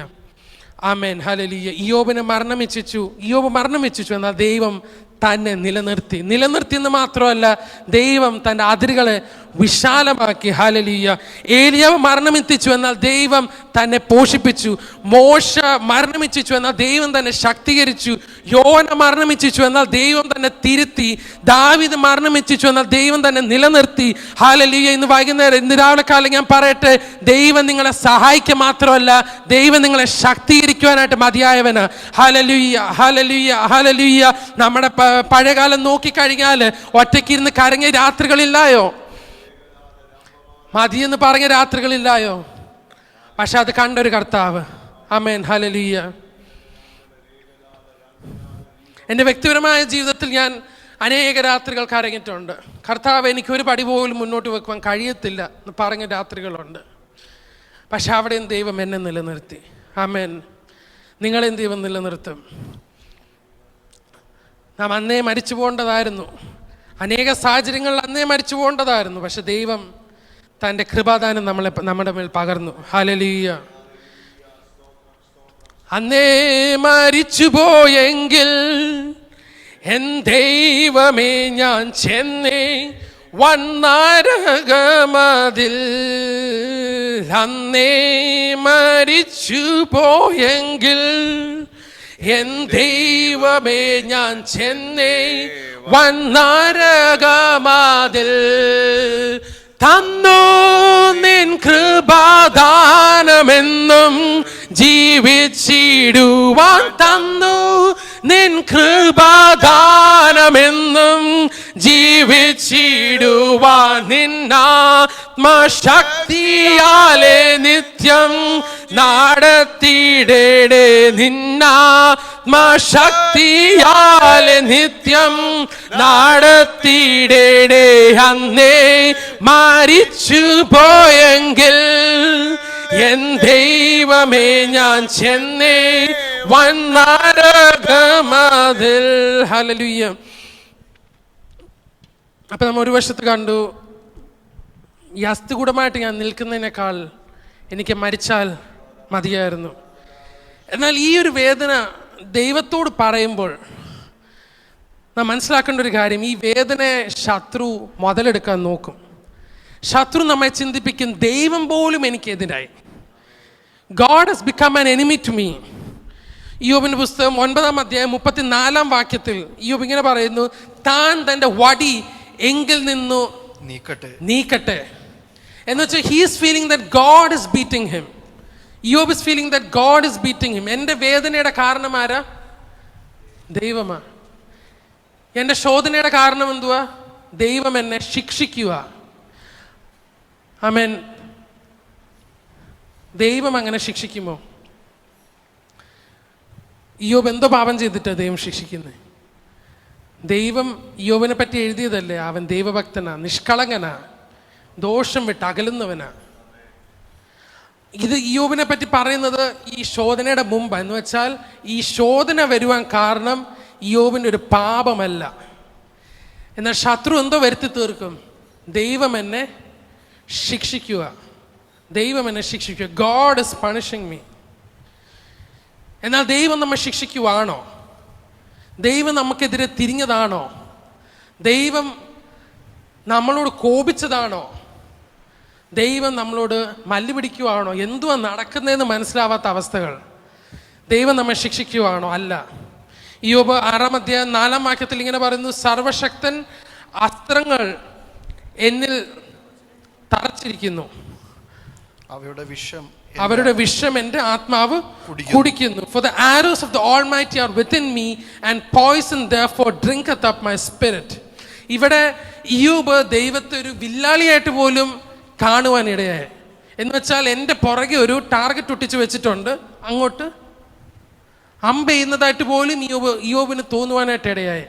ആമേൻ, ഹല്ലേലൂയ. ഇയ്യോബ് മരണമിച്ഛിച്ചു. എന്നാൽ ദൈവം തന്നെ നിലനിർത്തി എന്ന് മാത്രമല്ല, ദൈവം തൻ്റെ അതിരുകളെ വിശാലമാക്കി. ഹല്ലേലൂയ. ഏലിയാവ് മരണമിച്ഛിച്ചു, എന്നാൽ ദൈവം തന്നെ പോഷിപ്പിച്ചു. മോശ മരണമിച്ഛിച്ചു, എന്നാൽ ദൈവം തന്നെ ശക്തീകരിച്ചു. യോന മരണമിച്ഛിച്ചു, എന്നാൽ ദൈവം തന്നെ തിരുത്തി. ദാവീദ് മരണമിച്ഛിച്ചു, എന്നാൽ ദൈവം തന്നെ നിലനിർത്തി. ഹല്ലേലൂയ. ഇന്ന് രാവിലെ കാലം ഞാൻ പറയട്ടെ, ദൈവം നിങ്ങളെ സഹായിക്കുക മാത്രമല്ല, ദൈവം നിങ്ങളെ ശക്തീകരിക്കുവാനായിട്ട് മതിയായവന്. ഹല്ലേലൂയ, ഹല്ലേലൂയ, ഹല്ലേലൂയ. നമ്മുടെ പഴയകാലം നോക്കിക്കഴിഞ്ഞാൽ ഒറ്റയ്ക്കിരുന്ന് കരങ്ങിയ രാത്രികളില്ലായോ? മതിയെന്ന് പറഞ്ഞ രാത്രികളില്ലായോ? പക്ഷെ അത് കണ്ടൊരു കർത്താവ്. ആമേൻ, ഹല്ലേലൂയ. എൻ്റെ വ്യക്തിപരമായ ജീവിതത്തിൽ ഞാൻ അനേക രാത്രികൾ കരങ്ങിയിട്ടുണ്ട്. കർത്താവ്, എനിക്കൊരു പടി പോലും മുന്നോട്ട് വെക്കുവാൻ കഴിയത്തില്ല എന്ന് പറഞ്ഞ രാത്രികളുണ്ട്. പക്ഷെ അവിടെയും ദൈവം എന്നെ നിലനിർത്തി. ആമേൻ. നിങ്ങളെയും ദൈവം നിലനിർത്തും. നാം അന്നേ മരിച്ചു പോകേണ്ടതായിരുന്നു, അനേക സാഹചര്യങ്ങളിൽ അന്നേ മരിച്ചു പോകേണ്ടതായിരുന്നു. പക്ഷെ ദൈവം തൻ്റെ കൃപാദാനം നമ്മുടെ മേൽ പകർന്നു. ഹല്ലേലൂയ. അന്നേ മരിച്ചു പോയെങ്കിൽ എൻ ദൈവമേ ഞാൻ ചെന്നേ വന്നരകമതിൽ. അന്നേ മരിച്ചു പോയെങ്കിൽ എൻ ദൈവമേ ഞാൻ ചെന്നേ വന്നരകമതിൽ. തന്നു നിൻ കൃപാദാനമെന്നും ജീവിച്ചിടുവാൻ. തന്നു നിൻ കൃപാദാനമെന്നും ജീവിച്ചിടുവാൻ. നിന്നാത്മശക്തിയാലെ നിത്യം നടത്തിയിടേ. നിന്നാത്മശക്തിയാലെ നിത്യം നടത്തിയിടേ. അന്നേ മരിച്ചു പോയെങ്കിൽ എൻ ദൈവമേ ഞാൻ ചെന്നേ വന്നരകമതിൽ. ഹല്ലേലൂയ. അപ്പൊ നമ്മൾ ഒരു വശത്ത് കണ്ടു, ഈ അസ്ഥികൂടമായിട്ട് ഞാൻ നിൽക്കുന്നതിനേക്കാൾ എനിക്ക് മരിച്ചാൽ മതിയായിരുന്നു. എന്നാൽ ഈ ഒരു വേദന ദൈവത്തോട് പറയുമ്പോൾ നാം മനസ്സിലാക്കേണ്ട ഒരു കാര്യം, ഈ വേദനയെ ശത്രു മുതലെടുക്കാൻ നോക്കും. ശത്രു നമ്മെ ചിന്തിപ്പിക്കും, ദൈവം പോലും എനിക്കെതിരായി. God has become an enemy to me. ഇയ്യോബിന്റെ പുസ്തകം 9-ാം അധ്യായം 34-ാം വാക്യത്തിൽ ഇയ്യോബ് ഇങ്ങനെ പറയുന്നു, താൻ തൻ്റെ വടി എങ്കിൽ നിന്നു നീക്കട്ടെ എന്ന് വെച്ചാൽ he is feeling that God is beating him. ഇയ്യോബ് is feeling that God is beating him. എൻ്റെ വേദനയുടെ കാരണം ആരാ? ദൈവമാ. എൻ്റെ ശോധനയുടെ കാരണം എന്തുവാ? ദൈവം എന്നെ ശിക്ഷിക്കുക. ആമേൻ. ദൈവം അങ്ങനെ ശിക്ഷിക്കുമോ? ഇയ്യോബ് എന്തോ പാപം ചെയ്തിട്ടാ ദൈവം ശിക്ഷിക്കുന്നത്? ദൈവം ഇയ്യോബിനെ പറ്റി എഴുതിയതല്ലേ, അവൻ ദൈവഭക്തനാ, നിഷ്കളങ്കനാ, ദോഷം വിട്ട് അകലുന്നവനാ. ഇത് ഇയ്യോബിനെ പറ്റി പറയുന്നത് ഈ ശോധനയുടെ മുമ്പ്. എന്ന് വെച്ചാൽ ഈ ശോധന വരുവാൻ കാരണം ഇയ്യോബിൻ്റെ ഒരു പാപമല്ല. എന്നാൽ ശത്രു എന്തോ വരുത്തി തീർക്കും, ദൈവം എന്നെ ശിക്ഷിക്കുക, ദൈവം എന്നെ ശിക്ഷിക്കുക. God is punishing me. എന്നാൽ ദൈവം നമ്മെ ശിക്ഷിക്കുവാണോ? ദൈവം നമുക്കെതിരെ തിരിഞ്ഞതാണോ? ദൈവം നമ്മളോട് കോപിച്ചതാണോ? ദൈവം നമ്മളോട് മല്ല് പിടിക്കുവാണോ? എന്തുവാ നടക്കുന്നതെന്ന് മനസ്സിലാവാത്ത അവസ്ഥകൾ. ദൈവം നമ്മെ ശിക്ഷിക്കുവാണോ? അല്ല. ഇയ്യോബ് 6-ാം അധ്യായം 4-ാം വാക്യത്തിൽ ഇങ്ങനെ പറയുന്നു, സർവശക്തൻ അസ്ത്രങ്ങൾ എന്നിൽ തറച്ചിരിക്കുന്നു, അവരുടെ വിഷം എൻ്റെ ആത്മാവ് കുടിക്കുന്നു. For the arrows of the Almighty are within me and poison therefore drinketh up my spirit. ഇവിടെ ഇയ്യോബ് ദൈവത്തെ ഒരു വില്ലാളിയായിട്ട് പോലും കാണുവാൻ ഇടയായി. എന്ന് വെച്ചാൽ എൻ്റെ പുറകെ ഒരു ടാർഗറ്റ് ഒട്ടിച്ച് വെച്ചിട്ടുണ്ട്, അങ്ങോട്ട് അമ്പ് ചെയ്യുന്നതായിട്ട് പോലും ഇയ്യോബിന് തോന്നുവാനായിട്ട് ഇടയായി.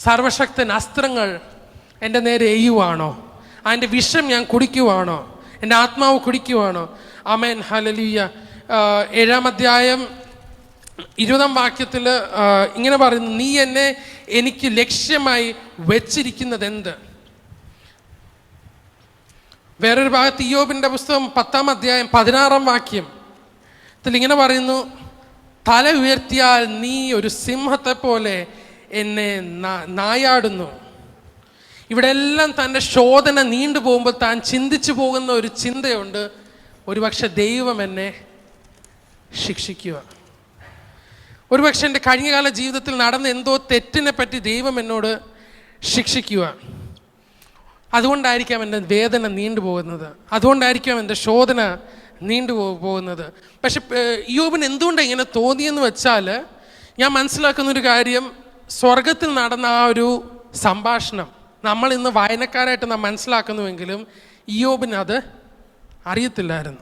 സർവശക്തൻ അസ്ത്രങ്ങൾ എൻ്റെ നേരെ എയ്യുവാണോ? അതിൻ്റെ വിഷം ഞാൻ കുടിക്കുവാണോ? എൻ്റെ ആത്മാവ് കുടിക്കുവാണോ? ആമേൻ, ഹല്ലേലൂയ. 7-ാം അധ്യായം 20-ാം വാക്യത്തിൽ ഇങ്ങനെ പറയുന്നു, നീ എന്നെ എനിക്ക് ലക്ഷ്യമായി വെച്ചിരിക്കുന്നത് എന്ത്? വേറൊരു ഭാഗത്ത് ഇയ്യോബിൻ്റെ പുസ്തകം 10-ാം അധ്യായം 16-ാം വാക്യത്തിൽ ഇങ്ങനെ പറയുന്നു, തല ഉയർത്തിയാൽ നീ ഒരു സിംഹത്തെ പോലെ എന്നെ നായാടുന്നു. ഇവിടെ എല്ലാം തൻ്റെ ശോധന നീണ്ടു പോകുമ്പോൾ താൻ ചിന്തിച്ചു പോകുന്ന ഒരു ചിന്തയുണ്ട്, ഒരുപക്ഷെ ദൈവം എന്നെ ശിക്ഷിക്കുക. ഒരുപക്ഷെ എൻ്റെ കഴിഞ്ഞകാല ജീവിതത്തിൽ നടന്ന എന്തോ തെറ്റിനെ പറ്റി ദൈവം എന്നോട് ശിക്ഷിക്കുക. അതുകൊണ്ടായിരിക്കാം എൻ്റെ വേദന നീണ്ടുപോകുന്നത്, അതുകൊണ്ടായിരിക്കാം എൻ്റെ ശോധന നീണ്ടുപോകുന്നത്. പക്ഷെ ഇയ്യോബിന് എന്തുകൊണ്ടാണ് ഇങ്ങനെ തോന്നിയെന്ന് വെച്ചാൽ, ഞാൻ മനസ്സിലാക്കുന്നൊരു കാര്യം, സ്വർഗത്തിൽ നടന്ന ആ ഒരു സംഭാഷണം നമ്മൾ ഇന്ന് വായനക്കാരായിട്ട് നാം മനസ്സിലാക്കുന്നുവെങ്കിലും ഇയ്യോബിന് അത് അറിയത്തില്ലായിരുന്നു.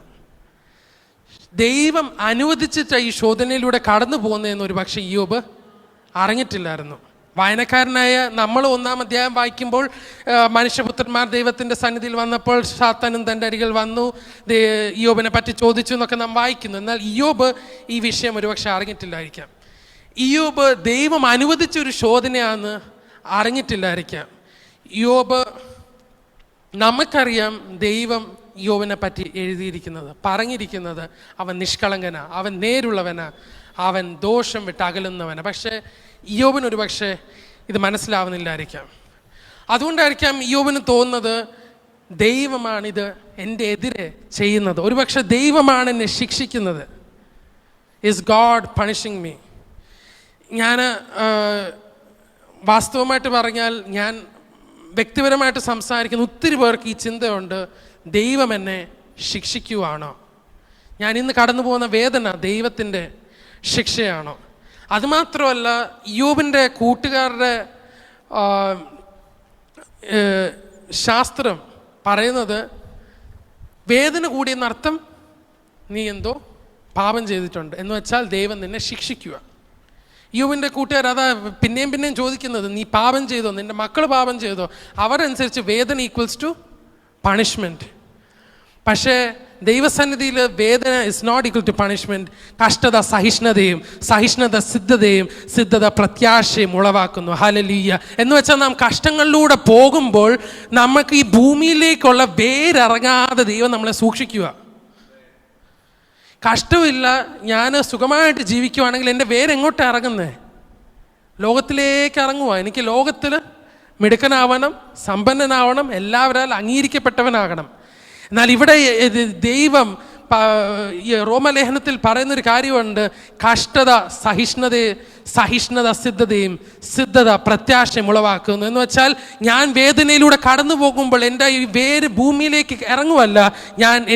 ദൈവം അനുവദിച്ചിട്ട് ഈ ശോധനയിലൂടെ കടന്നു പോകുന്നതെന്ന് ഒരു പക്ഷേ ഇയ്യോബ് അറിഞ്ഞിട്ടില്ലായിരുന്നു. വായനക്കാരനായ നമ്മൾ 1-ാം അധ്യായം വായിക്കുമ്പോൾ മനുഷ്യപുത്രന്മാർ ദൈവത്തിൻ്റെ സന്നിധിയിൽ വന്നപ്പോൾ സാത്താനും തൻ്റെ അരികിൽ വന്നു, ഇയ്യോബിനെ പറ്റി ചോദിച്ചു എന്നൊക്കെ നാം വായിക്കുന്നു. എന്നാൽ ഇയ്യോബ് ഈ വിഷയം ഒരുപക്ഷെ അറിഞ്ഞിട്ടില്ലായിരിക്കാം. ഇയ്യോബ് ദൈവം അനുവദിച്ചൊരു ശോധനയാണെന്ന് അറിഞ്ഞിട്ടില്ലായിരിക്കാം. ഇയ്യോബ്, നമുക്കറിയാം ദൈവം ഇയ്യോബിനെ പറ്റി എഴുതിയിരിക്കുന്നത്, പറഞ്ഞിരിക്കുന്നത്, അവൻ നിഷ്കളങ്കനാ, അവൻ നേരുള്ളവനാ, അവൻ ദോഷം വിട്ട് അകലുന്നവനാ. പക്ഷേ ഇയ്യോബിന് ഒരു പക്ഷേ ഇത് മനസ്സിലാവുന്നില്ലായിരിക്കാം. അതുകൊണ്ടായിരിക്കാം ഇയ്യോബിന് തോന്നുന്നത് ദൈവമാണിത് എൻ്റെ എതിരെ ചെയ്യുന്നത്, ഒരുപക്ഷെ ദൈവമാണ് എന്നെ ശിക്ഷിക്കുന്നത്. Is God punishing me? ഞാൻ വാസ്തവമായിട്ട് പറഞ്ഞാൽ, ഞാൻ വ്യക്തിപരമായിട്ട് സംസാരിക്കുന്ന ഒത്തിരി പേർക്ക് ഈ ചിന്തയുണ്ട്, ദൈവം എന്നെ ശിക്ഷിക്കുവാണോ? ഞാൻ ഇന്ന് കടന്നു പോകുന്ന വേദന ദൈവത്തിൻ്റെ ശിക്ഷയാണോ? അതുമാത്രമല്ല, ഇയ്യോബിൻ്റെ കൂട്ടുകാരുടെ ശാസ്ത്രം പറയുന്നത്, വേദന കൂടിയെന്നർത്ഥം നീ എന്തോ പാപം ചെയ്തിട്ടുണ്ട് എന്ന് വെച്ചാൽ ദൈവം നിന്നെ ശിക്ഷിക്കുക. ഇയ്യോബിൻ്റെ കൂട്ടുകാർ അതാ പിന്നെയും ചോദിക്കുന്നത്, നീ പാപം ചെയ്തോ? നിൻ്റെ മക്കൾ പാപം ചെയ്തോ? അവരനുസരിച്ച് വേദന ഈക്വൽസ് ടു പണിഷ്മെൻറ്റ്. പക്ഷേ ദൈവസന്നിധിയിൽ വേദന is not equal to punishment. കഷ്ടത സഹിഷ്ണുതയും, സഹിഷ്ണുത സിദ്ധതയും, സിദ്ധത പ്രത്യാശയും ഉളവാക്കുന്നു. ഹല്ലേലൂയ. എന്ന് വെച്ചാൽ നാം കഷ്ടങ്ങളിലൂടെ പോകുമ്പോൾ നമുക്ക് ഈ ഭൂമിയിലേക്കുള്ള വേരിറങ്ങാതെ ദൈവം നമ്മളെ സൂക്ഷിക്കുക. കഷ്ടമില്ല, ഞാൻ സുഖമായിട്ട് ജീവിക്കുവാണെങ്കിൽ എൻ്റെ വേരെങ്ങോട്ടാണ് ഇറങ്ങുന്നത്? ലോകത്തിലേക്ക് ഇറങ്ങുക. എനിക്ക് ലോകത്തിൽ മിടുക്കനാവണം, സമ്പന്നനാവണം, എല്ലാവരാൽ അംഗീകരിക്കപ്പെട്ടവനാകണം. എന്നാൽ ഇവിടെ ദൈവം റോമലേഖനത്തിൽ പറയുന്നൊരു കാര്യമുണ്ട്, കഷ്ടത സഹിഷ്ണുത സിദ്ധതയും, സിദ്ധത പ്രത്യാശയും ഉളവാക്കുന്നു. എന്ന് വെച്ചാൽ ഞാൻ വേദനയിലൂടെ കടന്നു പോകുമ്പോൾ എൻ്റെ ഈ വേര് ഭൂമിയിലേക്ക് ഇറങ്ങുമല്ല,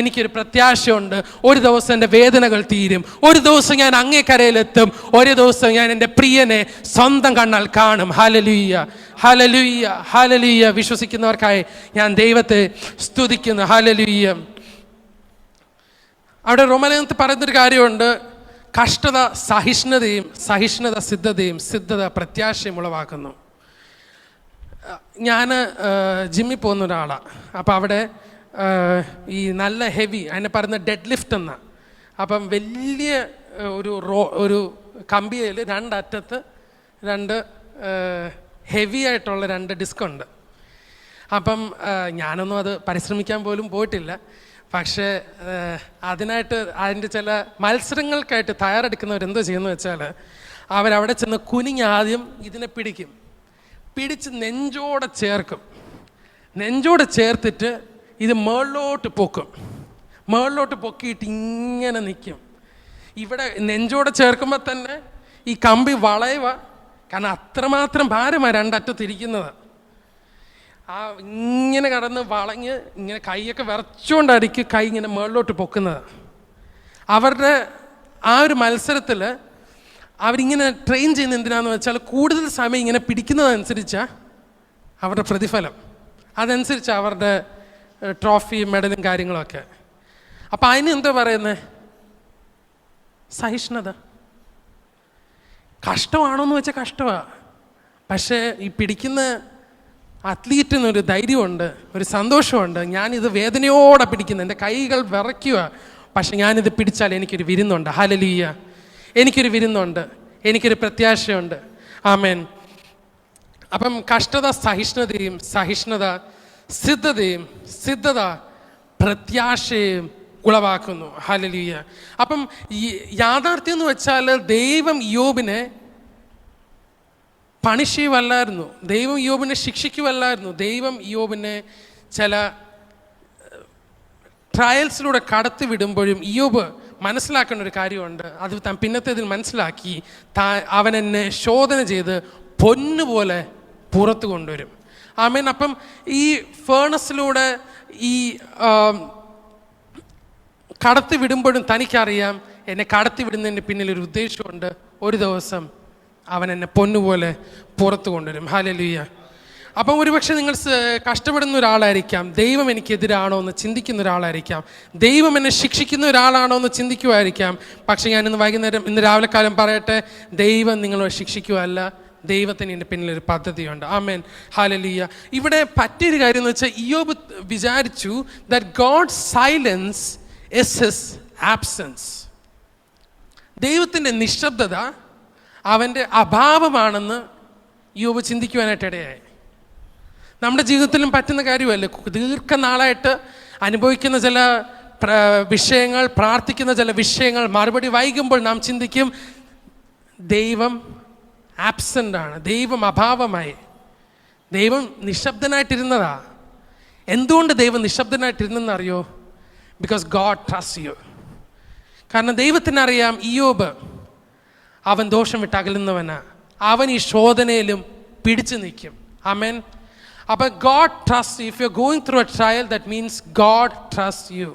എനിക്കൊരു പ്രത്യാശയുണ്ട്. ഒരു ദിവസം എൻ്റെ വേദനകൾ തീരും, ഒരു ദിവസം ഞാൻ അങ്ങേക്കരയിലെത്തും, ഒരു ദിവസം ഞാൻ എൻ്റെ പ്രിയനെ സ്വന്തം കണ്ണാൽ കാണും. ഹല്ലേലൂയ, ഹല്ലേലൂയ, ഹല്ലേലൂയ. വിശ്വസിക്കുന്നവർക്കായി ഞാൻ ദൈവത്തെ സ്തുതിക്കുന്നു. ഹല്ലേലൂയ. അവിടെ റോമലേഖനത്തിൽ പറയുന്നൊരു കാര്യമുണ്ട്, കഷ്ടത സഹിഷ്ണുതയും, സഹിഷ്ണുത സിദ്ധതയും, സിദ്ധത പ്രത്യാശയും ഉളവാക്കുന്നു. ഞാൻ ജിമ്മിൽ പോകുന്ന ഒരാളാണ്. അപ്പോൾ അവിടെ ഈ നല്ല ഹെവി, അതിനെ പറയുന്ന ഡെഡ് ലിഫ്റ്റ് എന്ന, അപ്പം വലിയ ഒരു കമ്പിയിൽ രണ്ടറ്റത്ത് രണ്ട് ഹെവി ആയിട്ടുള്ള 2 ഡിസ്ക് ഉണ്ട്. അപ്പം ഞാനൊന്നും അത് പരിശ്രമിക്കാൻ പോലും പോയിട്ടില്ല. പക്ഷേ അതിനായിട്ട് അതിൻ്റെ ചില മത്സരങ്ങൾക്കായിട്ട് തയ്യാറെടുക്കുന്നവരെന്തോ ചെയ്യുന്നത് വെച്ചാൽ, അവരവിടെ ചെന്ന് കുനിഞ്ഞ് ആദ്യം ഇതിനെ പിടിച്ച് നെഞ്ചോടെ ചേർത്തിട്ട് ഇത് മുകളിലോട്ട് പൊക്കിയിട്ട് ഇങ്ങനെ നിൽക്കും. ഇവിടെ നെഞ്ചോടെ ചേർക്കുമ്പോൾ തന്നെ ഈ കമ്പി വളയുക, കാരണം അത്രമാത്രം ഭാരമാണ് രണ്ടറ്റത്തിരിക്കുന്നത്. ഇങ്ങനെ കടന്ന് വളഞ്ഞ് ഇങ്ങനെ കൈയൊക്കെ വിറച്ചുകൊണ്ടായിരിക്കും കൈ ഇങ്ങനെ മുകളിലോട്ട് പൊക്കുന്നത്. അവരുടെ ആ ഒരു മത്സരത്തിൽ അവരിങ്ങനെ ട്രെയിൻ ചെയ്യുന്ന എന്തിനാന്ന് വെച്ചാൽ, കൂടുതൽ സമയം ഇങ്ങനെ പിടിക്കുന്നതനുസരിച്ചാണ് അവരുടെ പ്രതിഫലം, അതനുസരിച്ച് അവരുടെ ട്രോഫി, മെഡലും കാര്യങ്ങളൊക്കെ. അപ്പം അതിന് എന്താ പറയുന്നത്? സഹിഷ്ണുത. കഷ്ടമാണോന്ന് വെച്ചാൽ കഷ്ടമാണ്, പക്ഷേ ഈ പിടിക്കുന്ന അത്ലീറ്റിനൊരു ധൈര്യമുണ്ട്, ഒരു സന്തോഷമുണ്ട്. ഞാനിത് വേദനയോടെ പിടിക്കുന്നു, എൻ്റെ കൈകൾ വിറയ്ക്കുക, പക്ഷെ ഞാനിത് പിടിച്ചാൽ എനിക്കൊരു വിരുന്നുണ്ട്. ഹല്ലേലൂയ, എനിക്കൊരു വിരുന്നുണ്ട്, എനിക്കൊരു പ്രത്യാശയുണ്ട്. ആമേൻ. അപ്പം കഷ്ടത സഹിഷ്ണുതയും, സഹിഷ്ണുത സിദ്ധതയും, സിദ്ധത പ്രത്യാശയും ഉളവാക്കുന്നു. ഹല്ലേലൂയ. അപ്പം യാഥാർത്ഥ്യം എന്ന് വെച്ചാൽ ദൈവം യോബിനെ പണിഷ് ചെയ്യുവല്ലായിരുന്നു, ദൈവം യോബിനെ ശിക്ഷിക്കുവല്ലായിരുന്നു. ദൈവം യോബിനെ ചില ട്രയൽസിലൂടെ കടത്തി വിടുമ്പോഴും യോബ് മനസ്സിലാക്കേണ്ട ഒരു കാര്യമുണ്ട്. അത് താൻ പിന്നത്തേതിൽ മനസ്സിലാക്കി, അവൻ എന്നെ ശോധന ചെയ്ത് പൊന്നുപോലെ പുറത്തു കൊണ്ടുവരും. ആമേൻ. അപ്പം ഈ ഫേണസിലൂടെ ഈ കടത്തി വിടുമ്പോഴും തനിക്കറിയാം, എന്നെ കടത്തി വിടുന്നതിന് പിന്നിലൊരു ഉദ്ദേശമുണ്ട്. ഒരു ദിവസം അവൻ എന്നെ പൊന്നുപോലെ പുറത്തു കൊണ്ടുവരും. ഹല്ലേലൂയ. അപ്പം ഒരുപക്ഷെ നിങ്ങൾ കഷ്ടപ്പെടുന്ന ഒരാളായിരിക്കാം, ദൈവം എനിക്കെതിരാണോ എന്ന് ചിന്തിക്കുന്ന ഒരാളായിരിക്കാം, ദൈവം എന്നെ ശിക്ഷിക്കുന്ന ഒരാളാണോ എന്ന് ചിന്തിക്കുമായിരിക്കാം. പക്ഷെ ഞാൻ ഇന്ന് രാവിലെ കാലം പറയട്ടെ, ദൈവം നിങ്ങളെ ശിക്ഷിക്കുകയല്ല, ദൈവത്തിന് ഇതിൻ്റെ പിന്നിലൊരു പദ്ധതിയുണ്ട്. ആമേൻ. ഹല്ലേലൂയ. ഇവിടെ പറ്റിയൊരു കാര്യം എന്ന് വെച്ചാൽ, ഇയ്യോബ് വിചാരിച്ചു that God's silence is his absence. ദൈവത്തിൻ്റെ നിശബ്ദത അവൻ്റെ അഭാവമാണെന്ന് യോബ് ചിന്തിക്കുവാനായിട്ട് ഇടയായി. നമ്മുടെ ജീവിതത്തിലും പറ്റുന്ന കാര്യമല്ലേ, ദീർഘനാളായിട്ട് അനുഭവിക്കുന്ന ചില വിഷയങ്ങൾ, പ്രാർത്ഥിക്കുന്ന ചില വിഷയങ്ങൾ മറുപടി വൈകുമ്പോൾ നാം ചിന്തിക്കും, ദൈവം ആബ്സെൻ്റ് ആണ്, ദൈവം അഭാവമായി, ദൈവം നിശബ്ദനായിട്ടിരുന്നതാ. എന്തുകൊണ്ട് ദൈവം നിശബ്ദനായിട്ടിരുന്നെന്ന് അറിയോ? Because God trust you. കാരണം ദൈവത്തിനറിയാം ഇയ്യോബ് അവൻ ദോഷം വിട്ടകലുന്നവനാ, അവൻ ഈ ശോധനയിലും പിടിച്ചു നിൽക്കും. ആമേൻ. അപ്പം God trust, if you are going through A trial, that means God trust you.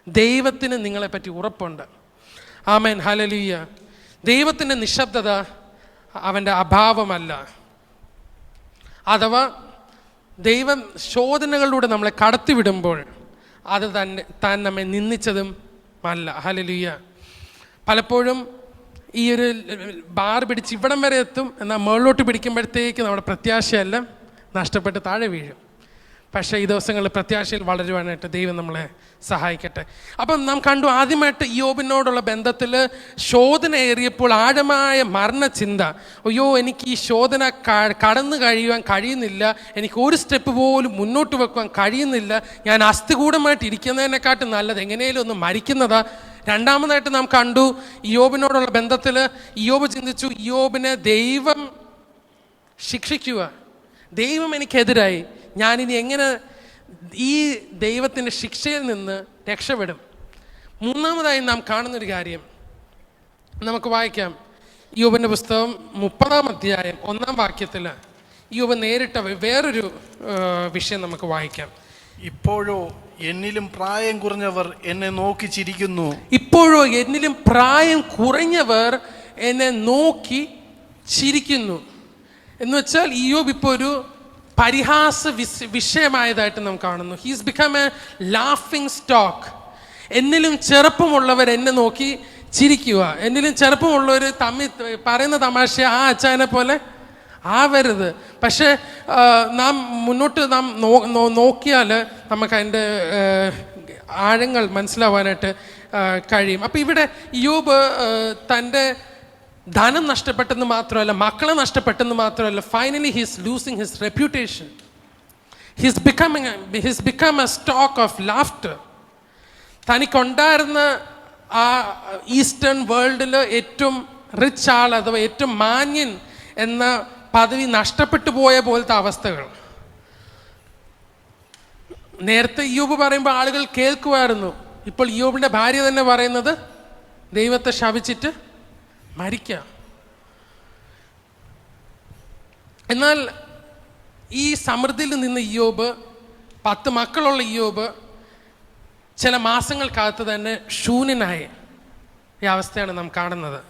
ദൈവത്തിന് നിങ്ങളെപ്പറ്റി ഉറപ്പുണ്ട്. ആമേൻ. ഹല്ലേലൂയ. ദൈവത്തിൻ്റെ നിശബ്ദത അവൻ്റെ അഭാവമല്ല. അഥവാ ദൈവം ശോധനകളിലൂടെ നമ്മളെ കടത്തിവിടുമ്പോൾ അത് താൻ നമ്മെ നിന്ദിച്ചതും അല്ല. ഹല്ലേലൂയ. പലപ്പോഴും ഈ ഒരു ബാർ പിടിച്ച് ഇവിടം വരെ എത്തും, എന്നാൽ മുകളിലോട്ട് പിടിക്കുമ്പോഴത്തേക്ക് നമ്മുടെ പ്രത്യാശയെല്ലാം നഷ്ടപ്പെട്ട് താഴെ വീഴും. പക്ഷേ ഈ ദിവസങ്ങളിൽ പ്രത്യാശയിൽ വളരുവാനായിട്ട് ദൈവം നമ്മളെ സഹായിക്കട്ടെ. അപ്പം നാം കണ്ടു, ആദ്യമായിട്ട് യോബിനോടുള്ള ബന്ധത്തിൽ ശോധന ഏറിയപ്പോൾ ആഴമായ മരണചിന്ത. അയ്യോ, എനിക്ക് ഈ ശോധന കടന്നു കഴിയുവാൻ കഴിയുന്നില്ല, എനിക്ക് ഒരു സ്റ്റെപ്പ് പോലും മുന്നോട്ട് വെക്കുവാൻ കഴിയുന്നില്ല, ഞാൻ അസ്ഥികൂടമായിട്ട് ഇരിക്കുന്നതിനെക്കാട്ടും നല്ലത് എങ്ങനെയും ഒന്ന് മരിക്കുന്നതാ. രണ്ടാമതായിട്ട് നാം കണ്ടു ഇയ്യോബിനോടുള്ള ബന്ധത്തിൽ ഇയ്യോബ് ചിന്തിച്ചു, ഇയ്യോബിനെ ദൈവം ശിക്ഷിക്കുക, ദൈവം എനിക്കെതിരായി, ഞാനിനി എങ്ങനെ ഈ ദൈവത്തിൻ്റെ ശിക്ഷയിൽ നിന്ന് രക്ഷപ്പെടും. മൂന്നാമതായി നാം കാണുന്നൊരു കാര്യം നമുക്ക് വായിക്കാം. ഇയ്യോബിൻ്റെ പുസ്തകം 30-ാം അധ്യായം 1-ാം വാക്യത്തിൽ ഇയ്യോബ് നേരിട്ട വേറൊരു വിഷയം നമുക്ക് വായിക്കാം. ഇപ്പോഴോ എന്നിലും പ്രായം കുറഞ്ഞവർ എന്നെ നോക്കി ചിരിക്കുന്നു. ഇപ്പോഴോ എന്നിലും പ്രായം കുറഞ്ഞവർ എന്നെ നോക്കി ചിരിക്കുന്നു എന്ന് വെച്ചാൽ ഇയ്യോബ് ഇപ്പോൾ ഒരു പരിഹാസ വിഷയമായതായിട്ട് നാം കാണുന്നു. He's become A laughing stock. എന്നിലും ചെറുപ്പമുള്ളവർ എന്നെ നോക്കി ചിരിക്കുക. എന്നിലും ചെറുപ്പമുള്ളവർ തമ്മിൽ പറയുന്ന തമാശ ആ അച്ചായനെ പോലെ ആവരുത്. പക്ഷേ നാം മുന്നോട്ട് നാം നോക്കിയാൽ നമുക്ക് അതിൻ്റെ ആഴങ്ങൾ മനസ്സിലാവാനായിട്ട് കഴിയും. അപ്പം ഇവിടെ ഇയ്യോബ് തൻ്റെ ധനം നഷ്ടപ്പെട്ടെന്ന് മാത്രമല്ല, മക്കളെ നഷ്ടപ്പെട്ടെന്ന് മാത്രമല്ല, finally he's losing his reputation. His become a stock of laughter. തനിക്കുണ്ടായിരുന്ന ആ ഈസ്റ്റേൺ വേൾഡിൽ ഏറ്റവും റിച്ച് ആൾ അഥവാ ഏറ്റവും മാന്യൻ എന്ന പദവി നഷ്ടപ്പെട്ടു പോയ പോലത്തെ അവസ്ഥകൾ. നേരത്തെ ഇയ്യോബ് പറയുമ്പോൾ ആളുകൾ കേൾക്കുമായിരുന്നു. ഇപ്പോൾ ഇയ്യോബിൻ്റെ ഭാര്യ തന്നെ പറയുന്നത് ദൈവത്തെ ശപിച്ചിട്ട് മരിക്കുക. എന്നാൽ ഈ സമൃദ്ധിയിൽ നിന്ന് ഇയ്യോബ്, 10 മക്കളുള്ള ഇയ്യോബ് ചില മാസങ്ങൾക്കകത്ത് തന്നെ ശൂന്യനായ ഈ അവസ്ഥയാണ് നാം കാണുന്നത്.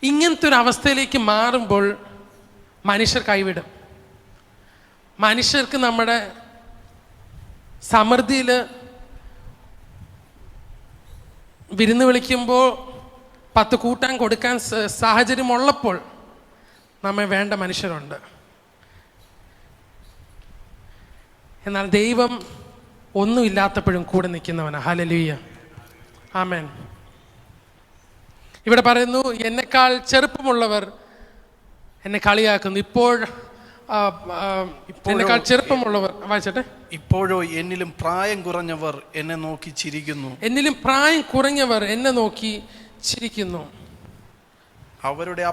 ഇങ്ങനത്തെ ഒരു അവസ്ഥയിലേക്ക് മാറുമ്പോൾ മനുഷ്യർ കൈവിടും. മനുഷ്യർക്ക് നമ്മുടെ സമൃദ്ധിയിൽ വിരുന്ന് വിളിക്കുമ്പോൾ 10 കൂട്ടാൻ കൊടുക്കാൻ സാഹചര്യമുള്ളപ്പോൾ നമ്മെ വേണ്ട മനുഷ്യരുണ്ട്. എന്നാൽ ദൈവം ഒന്നുമില്ലാത്തപ്പോഴും കൂടെ നിൽക്കുന്നവനാ. ഹല്ലേലൂയ, ആമേൻ. ഇവിടെ പറയുന്നു, എന്നെക്കാൾ ചെറുപ്പമുള്ളവർ എന്നെ കളിയാക്കുന്നു. എന്നെക്കാൾ ചെറുപ്പമുള്ളവർ, വായിച്ചട്ടെ. ഇപ്പോഴോ എന്നിലും പ്രായം കുറഞ്ഞവർ എന്നെ നോക്കി ചിരിക്കുന്നു. എന്നിലും പ്രായം കുറഞ്ഞവർ എന്നെ നോക്കി ചിരിക്കുന്നു. അവരുടെ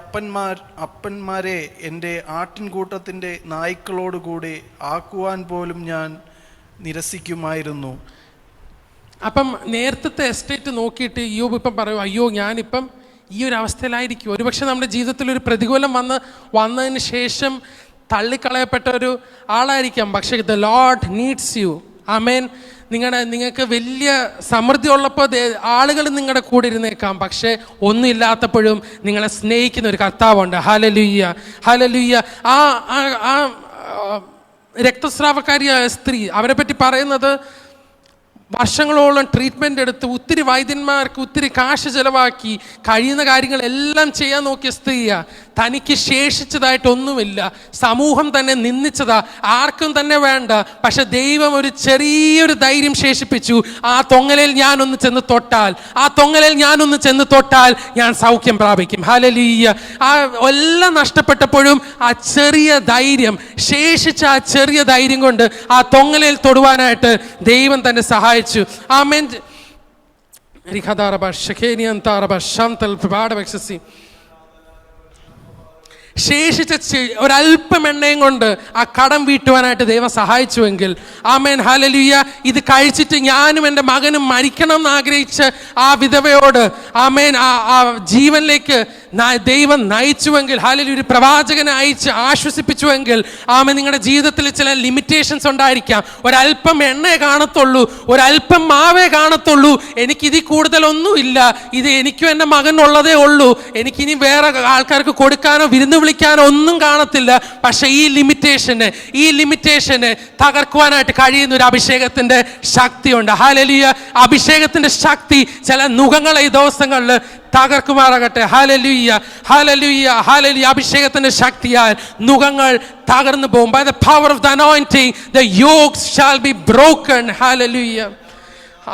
അപ്പന്മാരെ എൻ്റെ ആട്ടിൻകൂട്ടത്തിൻ്റെ നായ്ക്കളോടുകൂടി ആക്കുവാൻ പോലും ഞാൻ നിരസിക്കുമായിരുന്നു. അപ്പം നേരത്തെ എസ്റ്റേറ്റ് നോക്കിയിട്ട് ഇയ്യോബ് ഇപ്പം പറയും, അയ്യോ ഞാനിപ്പം ഈ ഒരു അവസ്ഥയിലായിരിക്കും. ഒരുപക്ഷെ നമ്മുടെ ജീവിതത്തിൽ ഒരു പ്രതികൂലം വന്നതിന് ശേഷം തള്ളിക്കളയപ്പെട്ട ഒരു ആളായിരിക്കാം. പക്ഷേ ദ ലോർഡ് നീഡ്സ് യു. ആമേൻ. നിങ്ങൾക്ക് വലിയ സമൃദ്ധി ഉള്ളപ്പോൾ ആളുകൾ നിങ്ങളുടെ കൂടെ ഇരുന്നേക്കാം. പക്ഷേ ഒന്നുമില്ലാത്തപ്പോഴും നിങ്ങളെ സ്നേഹിക്കുന്ന ഒരു കർത്താവുണ്ട്. Hallelujah, hallelujah. ആ രക്തസ്രാവക്കാരിയായ സ്ത്രീ, അവരെ പറ്റി പറയുന്നത് വർഷങ്ങളോളം ട്രീറ്റ്മെൻ്റ് എടുത്ത് ഒത്തിരി വൈദ്യന്മാർക്ക് ഒത്തിരി കാശ് ചിലവാക്കി കഴിയുന്ന കാര്യങ്ങളെല്ലാം ചെയ്യാൻ നോക്കിയ സ്ത്രീയാണ്. തനിക്ക് ശേഷിച്ചതായിട്ടൊന്നുമില്ല. സമൂഹം തന്നെ നിന്ദിച്ചതാ, ആർക്കും തന്നെ വേണ്ട. പക്ഷെ ദൈവം ഒരു ചെറിയൊരു ധൈര്യം ശേഷിപ്പിച്ചു. ആ തൊങ്ങലിൽ ഞാനൊന്ന് ചെന്ന് തൊട്ടാൽ ഞാൻ സൗഖ്യം പ്രാപിക്കും. ഹല്ലേലൂയ. ആ എല്ലാം നഷ്ടപ്പെട്ടപ്പോഴും ആ ചെറിയ ധൈര്യം, ശേഷിച്ച ആ ചെറിയ ധൈര്യം കൊണ്ട് ആ തൊങ്ങലിൽ തൊടുവാനായിട്ട് ദൈവം തന്നെ സഹായിച്ചു. ആമേൻ. ശേഷിച്ച ഒരല്പം എണ്ണയും കൊണ്ട് ആ കടം വീട്ടുവാനായിട്ട് ദൈവം സഹായിച്ചുവെങ്കിൽ, ആമേൻ, ഹല്ലേലൂയ. ഇത് കഴിച്ചിട്ട് ഞാനും എൻ്റെ മകനും മരിക്കണം എന്ന് ആഗ്രഹിച്ച് ആ വിധവയോട്, ആമേൻ, ആ ജീവനിലേക്ക് ദൈവം നയിച്ചുവെങ്കിൽ, ഹല്ലേലൂയ, ഒരു പ്രവാചകനെ അയച്ച് ആശ്വസിപ്പിച്ചുവെങ്കിൽ, ആമേൻ, നിങ്ങളുടെ ജീവിതത്തിൽ ചില ലിമിറ്റേഷൻസ് ഉണ്ടായിരിക്കാം. ഒരല്പം എണ്ണയെ കാണത്തുള്ളൂ, ഒരല്പം മാവേ കാണത്തുള്ളൂ. എനിക്കിതിൽ കൂടുതലൊന്നുമില്ല, ഇത് എനിക്കും എൻ്റെ മകനുള്ളതേ ഉള്ളൂ, എനിക്കിനി വേറെ ആൾക്കാർക്ക് കൊടുക്കാനോ വിരുന്ന് വിളിക്കാനോ ഒന്നും കാണത്തില്ല. പക്ഷെ ഈ ലിമിറ്റേഷന് തകർക്കുവാനായിട്ട് കഴിയുന്ന ഒരു അഭിഷേകത്തിന്റെ ശക്തിയുണ്ട്. ഹല്ലേലൂയ. അഭിഷേകത്തിന്റെ ശക്തി ചില നുഖങ്ങളെ ഈ ദിവസങ്ങളിൽ തകർക്കുമാറാകട്ടെ. ഹല്ലേലൂയ, ഹല്ലേലൂയ, ഹല്ലേലൂയ. അഭിഷേകത്തിന്റെ ശക്തിയാൽ നുഖങ്ങൾ തകർന്നു പോകും. By the power of the anointing, the yokes shall be broken. Hallelujah.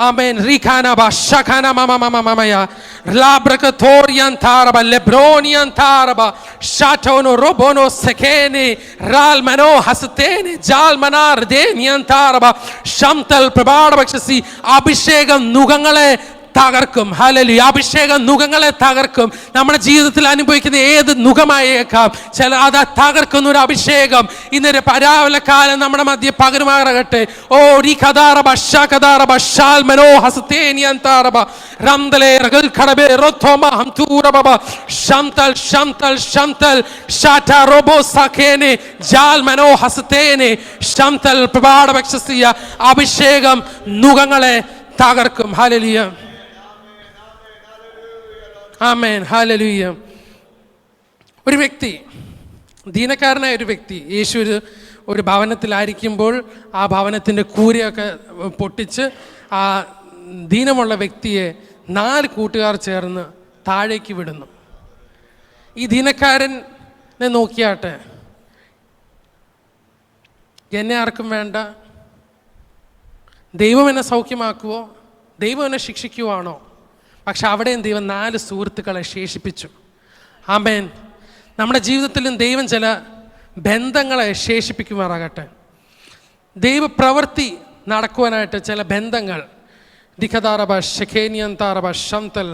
Amen. Rikana ba shakana mama ya labrakatorian taraba lebronian taraba shatono robono sekene ralmano hasatene jalmanar denian taraba shamtal prabadabakshasi. അഭിഷേകം നുഖങ്ങളെ തകർക്കും. Hallelujah. അഭിഷേകം നുകങ്ങളെ തകർക്കും. നമ്മുടെ ജീവിതത്തിൽ അനുഭവിക്കുന്ന ഏത് നുകമായേക്കാം അത് തകർക്കുന്ന ഒരു അഭിഷേകം ഇന്നൊരു പരാവലക്കാലം നമ്മുടെ മധ്യ പകരുമാറാകട്ടെ. ഓ രി കദാറ ബഷ കദാറ ബഷാൽ മനോ ഹസ്തേനിയന്താറബ റംദലേ റഗൽ ഖടബേ റോതോമ ഹംതൂറബ ശംതൽ ശംതൽ ശംതൽ ഷാറ്റ റോബോ സഖേനെ ജാൽ മനോ ഹസ്തേനെ ശംതൽ പ്രഭാടപക്ഷസിയ അഭിഷേകം നുകങ്ങളെ തകർക്കും. ഹല്ലേലൂയ. ആമേൻ. ഹല്ലേലൂയ. ഒരു വ്യക്തി, ദീനക്കാരനായ ഒരു വ്യക്തി, യേശു ഒരു ഭവനത്തിലായിരിക്കുമ്പോൾ ആ ഭവനത്തിൻ്റെ കൂരയൊക്കെ പൊട്ടിച്ച് ആ ദീനമുള്ള വ്യക്തിയെ 4 കൂട്ടുകാർ ചേർന്ന് താഴേക്ക് വിടുന്നു. ഈ ദീനക്കാരനെ നോക്കിയാട്ടെ, എന്നെ ആർക്കും വേണ്ട, ദൈവം എന്നെ സൗഖ്യമാക്കുവോ, ദൈവം എന്നെ ശിക്ഷിക്കുവാണോ? പക്ഷെ അവിടെയും ദൈവം 4 സുഹൃത്തുക്കളെ ശേഷിപ്പിച്ചു. ആമേൻ. നമ്മുടെ ജീവിതത്തിലും ദൈവം ചില ബന്ധങ്ങളെ ശേഷിപ്പിക്കുമാറാകട്ടെ. ദൈവപ്രവൃത്തി നടക്കുവാനായിട്ട് ചില ബന്ധങ്ങൾ ദിഖദാറബ ഷെഖേനിയന്താറബ ശംതൽ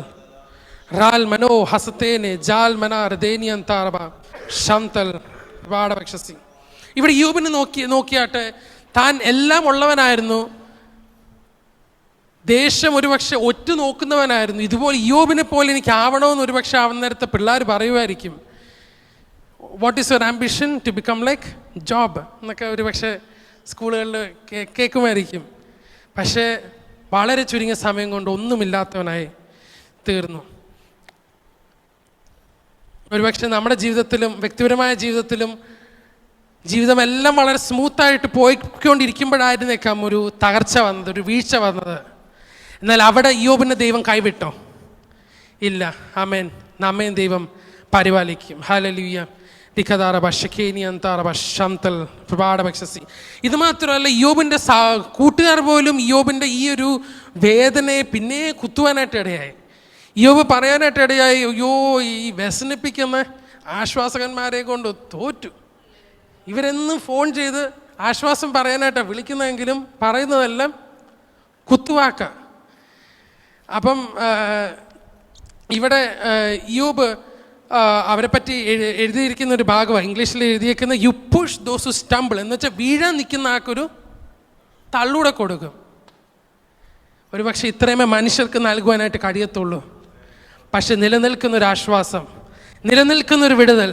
റാൽ മനോ ഹസത്തേനെ ജാൽ മനാർദേനിയന്താറബ ശംതൽ പാടപക്ഷസി. ഇവിടെ യോബിനെ നോക്കിയാട്ടെ, താൻ എല്ലാം ഉള്ളവനായിരുന്നു, ദേശം ഒരുപക്ഷെ ഒറ്റ നോക്കുന്നവനായിരുന്നു. ഇതുപോലെ യോബിനെ പോലെ എനിക്ക് ആവണമെന്ന് ഒരുപക്ഷെ ആവുന്ന നേരത്തെ പിള്ളേർ പറയുമായിരിക്കും, what is your ambition to become like Job എന്നൊക്കെ ഒരുപക്ഷെ സ്കൂളുകളിൽ കേൾക്കുമായിരിക്കും. പക്ഷേ വളരെ ചുരുങ്ങിയ സമയം കൊണ്ട് ഒന്നുമില്ലാത്തവനായി തീർന്നു. ഒരുപക്ഷെ നമ്മുടെ ജീവിതത്തിലും വ്യക്തിപരമായ ജീവിതത്തിലും ജീവിതമെല്ലാം വളരെ സ്മൂത്തായിട്ട് പോയിക്കൊണ്ടിരിക്കുമ്പോഴായിരുന്നേക്കാം ഒരു തകർച്ച വന്നത്, ഒരു വീഴ്ച വന്നത്. എന്നാൽ അവിടെ യോബിനെ ദൈവം കൈവിട്ടോ? ഇല്ല. ആമേൻ. നമ്മയും ദൈവം പരിപാലിക്കും. ഹല്ലേലൂയ. ദിഖദാറബ ഷെഖേനിയന്താറബ ശംതൽ പ്രഭാടപക്ഷസി. ഇത് മാത്രമല്ല, യോബിൻ്റെ കൂട്ടുകാർ പോലും യോബിൻ്റെ ഈ ഒരു വേദനയെ പിന്നെ കുത്തുവാനായിട്ട് ഇടയായി. യോബ് പറയാനായിട്ട് ഇടയായി, അയ്യോ ഈ വ്യസനിപ്പിക്കുന്ന ആശ്വാസകന്മാരെ കൊണ്ട് തോറ്റു. ഇവരെന്നും ഫോൺ ചെയ്ത് ആശ്വാസം പറയാനായിട്ടാണ് വിളിക്കുന്നതെങ്കിലും പറയുന്നതെല്ലാം കുത്തുവാക്ക. അപ്പം ഇവിടെ യോബ് അവരെ പറ്റി എഴുതിയിരിക്കുന്ന ഒരു ഭാഗമാണ്, ഇംഗ്ലീഷിൽ എഴുതിയിരിക്കുന്ന you push those who stumble എന്ന് വെച്ചാൽ വീഴാൻ നിൽക്കുന്ന ആൾക്കൊരു തള്ളൂടെ കൊടുക്കും. ഒരു പക്ഷേ ഇത്രയുമേ മനുഷ്യർക്ക് നൽകുവാനായിട്ട് കഴിയത്തുള്ളൂ. പക്ഷെ നിലനിൽക്കുന്നൊരു ആശ്വാസം, നിലനിൽക്കുന്നൊരു വിടുതൽ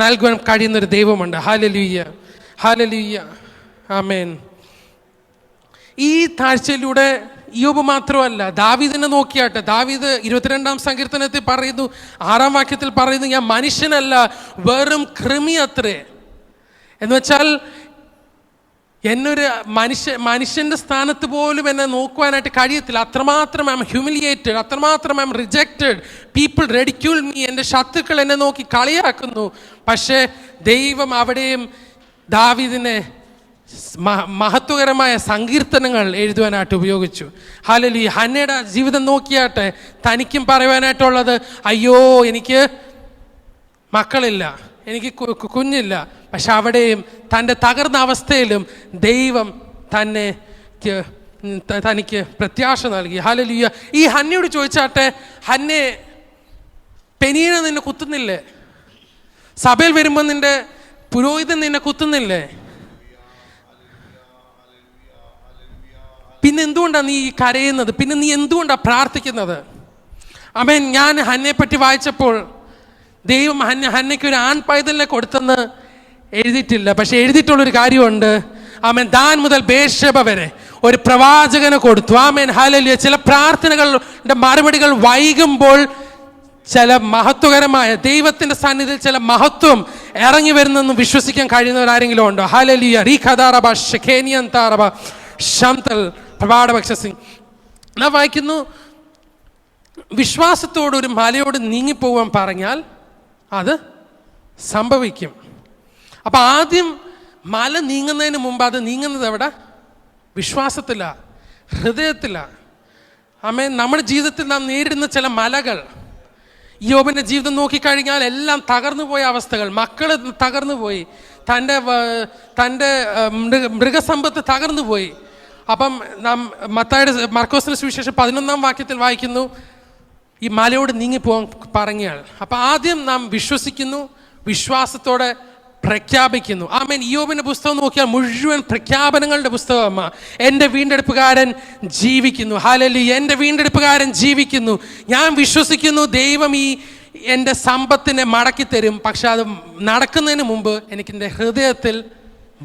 നൽകുവാൻ കഴിയുന്നൊരു ദൈവമുണ്ട്. ഹല്ലേലൂയ. ഹല്ലേലൂയ. ആമേൻ. ഈ താഴ്ചയിലൂടെ യോബ് മാത്രമല്ല, ദാവീദിനെ നോക്കിയാട്ടെ. ദാവീദ് 22-ാം സങ്കീർത്തനത്തിൽ പറയുന്നു, 6-ാം വാക്യത്തിൽ പറയുന്നു, ഞാൻ മനുഷ്യനല്ല വെറും കൃമി അത്രേ. എന്ന് വെച്ചാൽ എന്നൊരു മനുഷ്യൻ്റെ സ്ഥാനത്ത് പോലും എന്നെ നോക്കുവാനായിട്ട് കഴിയത്തില്ല. അത്രമാത്രം ഐ എം ഹ്യൂമിലിയേറ്റഡ്, അത്രമാത്രം I am rejected. People ridicule me. എൻ്റെ ശത്രുക്കൾ എന്നെ നോക്കി കളിയാക്കുന്നു. പക്ഷേ ദൈവം അവിടെയും ദാവീദിനെ മഹത്വകരമായ സങ്കീർത്തനങ്ങൾ എഴുതുവാനായിട്ട് ഉപയോഗിച്ചു. ഹല്ലേലൂയ. ഹന്നയുടെ ജീവിതം നോക്കിയാട്ടെ, തനിക്കും പറയുവാനായിട്ടുള്ളത്, അയ്യോ എനിക്ക് മക്കളില്ല, എനിക്ക് കുഞ്ഞില്ല. പക്ഷെ അവിടെയും തൻ്റെ തകർന്ന അവസ്ഥയിലും ദൈവം തനിക്ക് പ്രത്യാശ നൽകി. ഹല്ലേലൂയ. ഈ ഹന്നയോട് ചോദിച്ചാട്ടെ, ഹന്നെ പെനീന നിന്നെ കുത്തുന്നില്ലേ? സഭയിൽ വരുമ്പോൾ നിന്റെ പുരോഹിതൻ നിന്നെ കുത്തുന്നില്ലേ? പിന്നെ എന്തുകൊണ്ടാണ് നീ കരയുന്നത്? പിന്നെ നീ എന്തുകൊണ്ടാണ് പ്രാർത്ഥിക്കുന്നത്? ആമേൻ. ഞാൻ ഹന്നയെ പറ്റി വായിച്ചപ്പോൾ ദൈവം ഹന്നയ്ക്ക് ഒരു ആൺ പൈതലിനെ കൊടുത്തെന്ന് എഴുതിയിട്ടില്ല. പക്ഷെ എഴുതിയിട്ടുള്ളൊരു കാര്യമുണ്ട്. ആമേൻ. ദാൻ മുതൽ ബേർശേബ വരെ ഒരു പ്രവാചകനെ കൊടുത്തു. ആമേൻ. ഹല്ലേലൂയ. ചില പ്രാർത്ഥനകളുടെ മറുപടികൾ വൈകുമ്പോൾ ചില മഹത്വകരമായ ദൈവത്തിൻ്റെ സന്നിധിയിൽ ചില മഹത്വം ഇറങ്ങി വരുന്നെന്ന് വിശ്വസിക്കാൻ കഴിയുന്നവരാരെങ്കിലും ഉണ്ടോ? ഹല്ലേലൂയ. റീഖദാറബ ഷെഖേനിയന്താറബ ശംതൽ പ്രഭാടപക്ഷസി. ഞാൻ വായിക്കുന്നു, വിശ്വാസത്തോട് ഒരു മലയോട് നീങ്ങിപ്പോവാൻ പറഞ്ഞാൽ അത് സംഭവിക്കും. അപ്പം ആദ്യം മല നീങ്ങുന്നതിന് മുമ്പ് അത് നീങ്ങുന്നത് എവിടെ? വിശ്വാസത്തിലാണ്, ഹൃദയത്തിലാണ്. ആമേൻ. നമ്മുടെ ജീവിതത്തിൽ നാം നേരിടുന്ന ചില മലകൾ, യോബിൻ്റെ ജീവിതം നോക്കിക്കഴിഞ്ഞാൽ എല്ലാം തകർന്നു പോയ അവസ്ഥകൾ. മക്കൾ തകർന്നു പോയി, തൻ്റെ മൃഗസമ്പത്ത് തകർന്നു പോയി. അപ്പം നാം മർക്കോസിന്റെ സുവിശേഷം 11-ാം വാക്യത്തിൽ വായിക്കുന്നു, ഈ മലയോട് നീങ്ങിപ്പോകാൻ പറഞ്ഞയാൾ. അപ്പം ആദ്യം നാം വിശ്വസിക്കുന്നു, വിശ്വാസത്തോടെ പ്രഖ്യാപിക്കുന്നു. ആമേൻ. ഇയ്യോബിന്റെ പുസ്തകം നോക്കിയാൽ മുഴുവൻ പ്രഖ്യാപനങ്ങളുടെ പുസ്തകമാണ്. എൻ്റെ വീണ്ടെടുപ്പുകാരൻ ജീവിക്കുന്നു. ഹല്ലേലൂയ. എൻ്റെ വീണ്ടെടുപ്പുകാരൻ ജീവിക്കുന്നു. ഞാൻ വിശ്വസിക്കുന്നു ദൈവം എൻ്റെ സമ്പത്തിനെ മടക്കി തരും. പക്ഷെ അത് നടക്കുന്നതിന് മുമ്പ് എനിക്കെൻ്റെ ഹൃദയത്തിൽ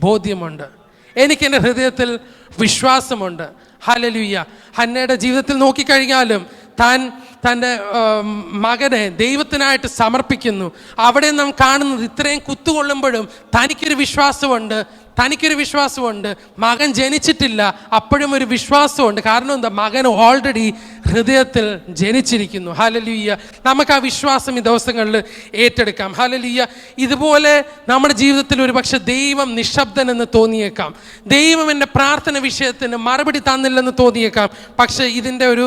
ബോധ്യമുണ്ട്, എനിക്കെൻ്റെ ഹൃദയത്തിൽ വിശ്വാസമുണ്ട്. ഹല്ലേലൂയ. ഹന്നയുടെ ജീവിതത്തിൽ നോക്കിക്കഴിഞ്ഞാലും താൻ തൻ്റെ മകനെ ദൈവത്തിനായിട്ട് സമർപ്പിക്കുന്നു. അവിടെ നാം കാണുന്നത് ഇത്രയും കുത്തുകൊള്ളുമ്പോഴും തനിക്കൊരു വിശ്വാസമുണ്ട്. മകൻ ജനിച്ചിട്ടില്ല, അപ്പോഴും ഒരു വിശ്വാസമുണ്ട്. കാരണം എന്താ? മകൻ ഓൾറെഡി ഹൃദയത്തിൽ ജനിച്ചിരിക്കുന്നു. ഹല്ലേലൂയ. നമുക്ക് ആ വിശ്വാസം ഈ ദിവസങ്ങളിൽ ഏറ്റെടുക്കാം. ഹല്ലേലൂയ. ഇതുപോലെ നമ്മുടെ ജീവിതത്തിൽ ഒരു പക്ഷെ ദൈവം നിശബ്ദനെന്ന് തോന്നിയേക്കാം, ദൈവം എൻ്റെ പ്രാർത്ഥന വിഷയത്തിന് മറുപടി തന്നില്ലെന്ന് തോന്നിയേക്കാം. പക്ഷെ ഇതിൻ്റെ ഒരു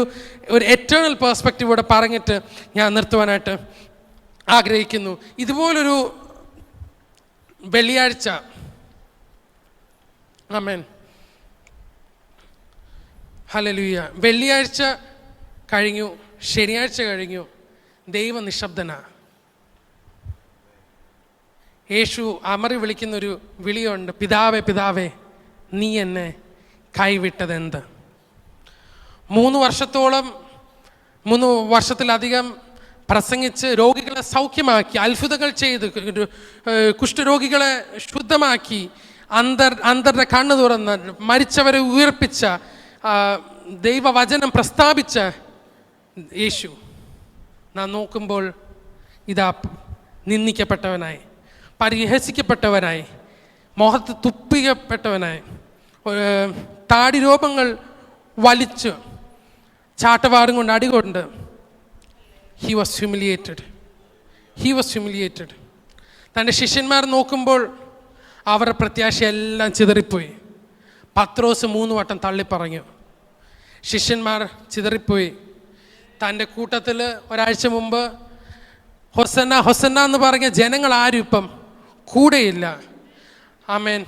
എറ്റേണൽ പേഴ്സ്പെക്റ്റീവോടെ പറഞ്ഞിട്ട് ഞാൻ നിർത്തുവാനായിട്ട് ആഗ്രഹിക്കുന്നു. ഇതുപോലൊരു വെള്ളിയാഴ്ച, ആമേൻ, ഹല്ലേലൂയ, വെള്ളിയാഴ്ച കഴിഞ്ഞു, ശനിയാഴ്ച കഴിഞ്ഞു, ദൈവം നിശബ്ദനാ. യേശു അമറി വിളിക്കുന്നൊരു വിളിയുണ്ട്, പിതാവേ പിതാവേ നീ എന്നെ കൈവിട്ടതെന്ത്. 3 വർഷത്തിലധികം പ്രസംഗിച്ച് രോഗികളെ സൗഖ്യമാക്കി, അത്ഭുതങ്ങൾ ചെയ്ത് കുഷ്ഠരോഗികളെ ശുദ്ധമാക്കി, അന്ധരുടെ കണ്ണു തുറന്ന് മരിച്ചവരെ ഉയർപ്പിച്ച, ദൈവവചനം പ്രസ്താവിച്ച യേശു നാം നോക്കുമ്പോൾ ഇതാ നിന്ദിക്കപ്പെട്ടവനായി, പരിഹസിക്കപ്പെട്ടവനായി, മോഹത്ത് തുപ്പിക്കപ്പെട്ടവനായി, താടിരോപങ്ങൾ വലിച്ച് ചാട്ടവാറും കൊണ്ട് അടികൊണ്ട് ഹി വാസ് ഹ്യൂമിലിയേറ്റഡ്. തൻ്റെ ശിഷ്യന്മാർ നോക്കുമ്പോൾ അവരുടെ പ്രത്യാശയെല്ലാം ചിതറിപ്പോയി. പത്രോസ് 3 വട്ടം തള്ളിപ്പറഞ്ഞു. ശിഷ്യന്മാർ ചിതറിപ്പോയി. തൻ്റെ കൂട്ടത്തിൽ ഒരാഴ്ച മുമ്പ് ഹൊസന്ന ഹൊസന്ന എന്ന് പറഞ്ഞ ജനങ്ങൾ ആരും ഇപ്പം കൂടെയില്ല. ആമേൻ.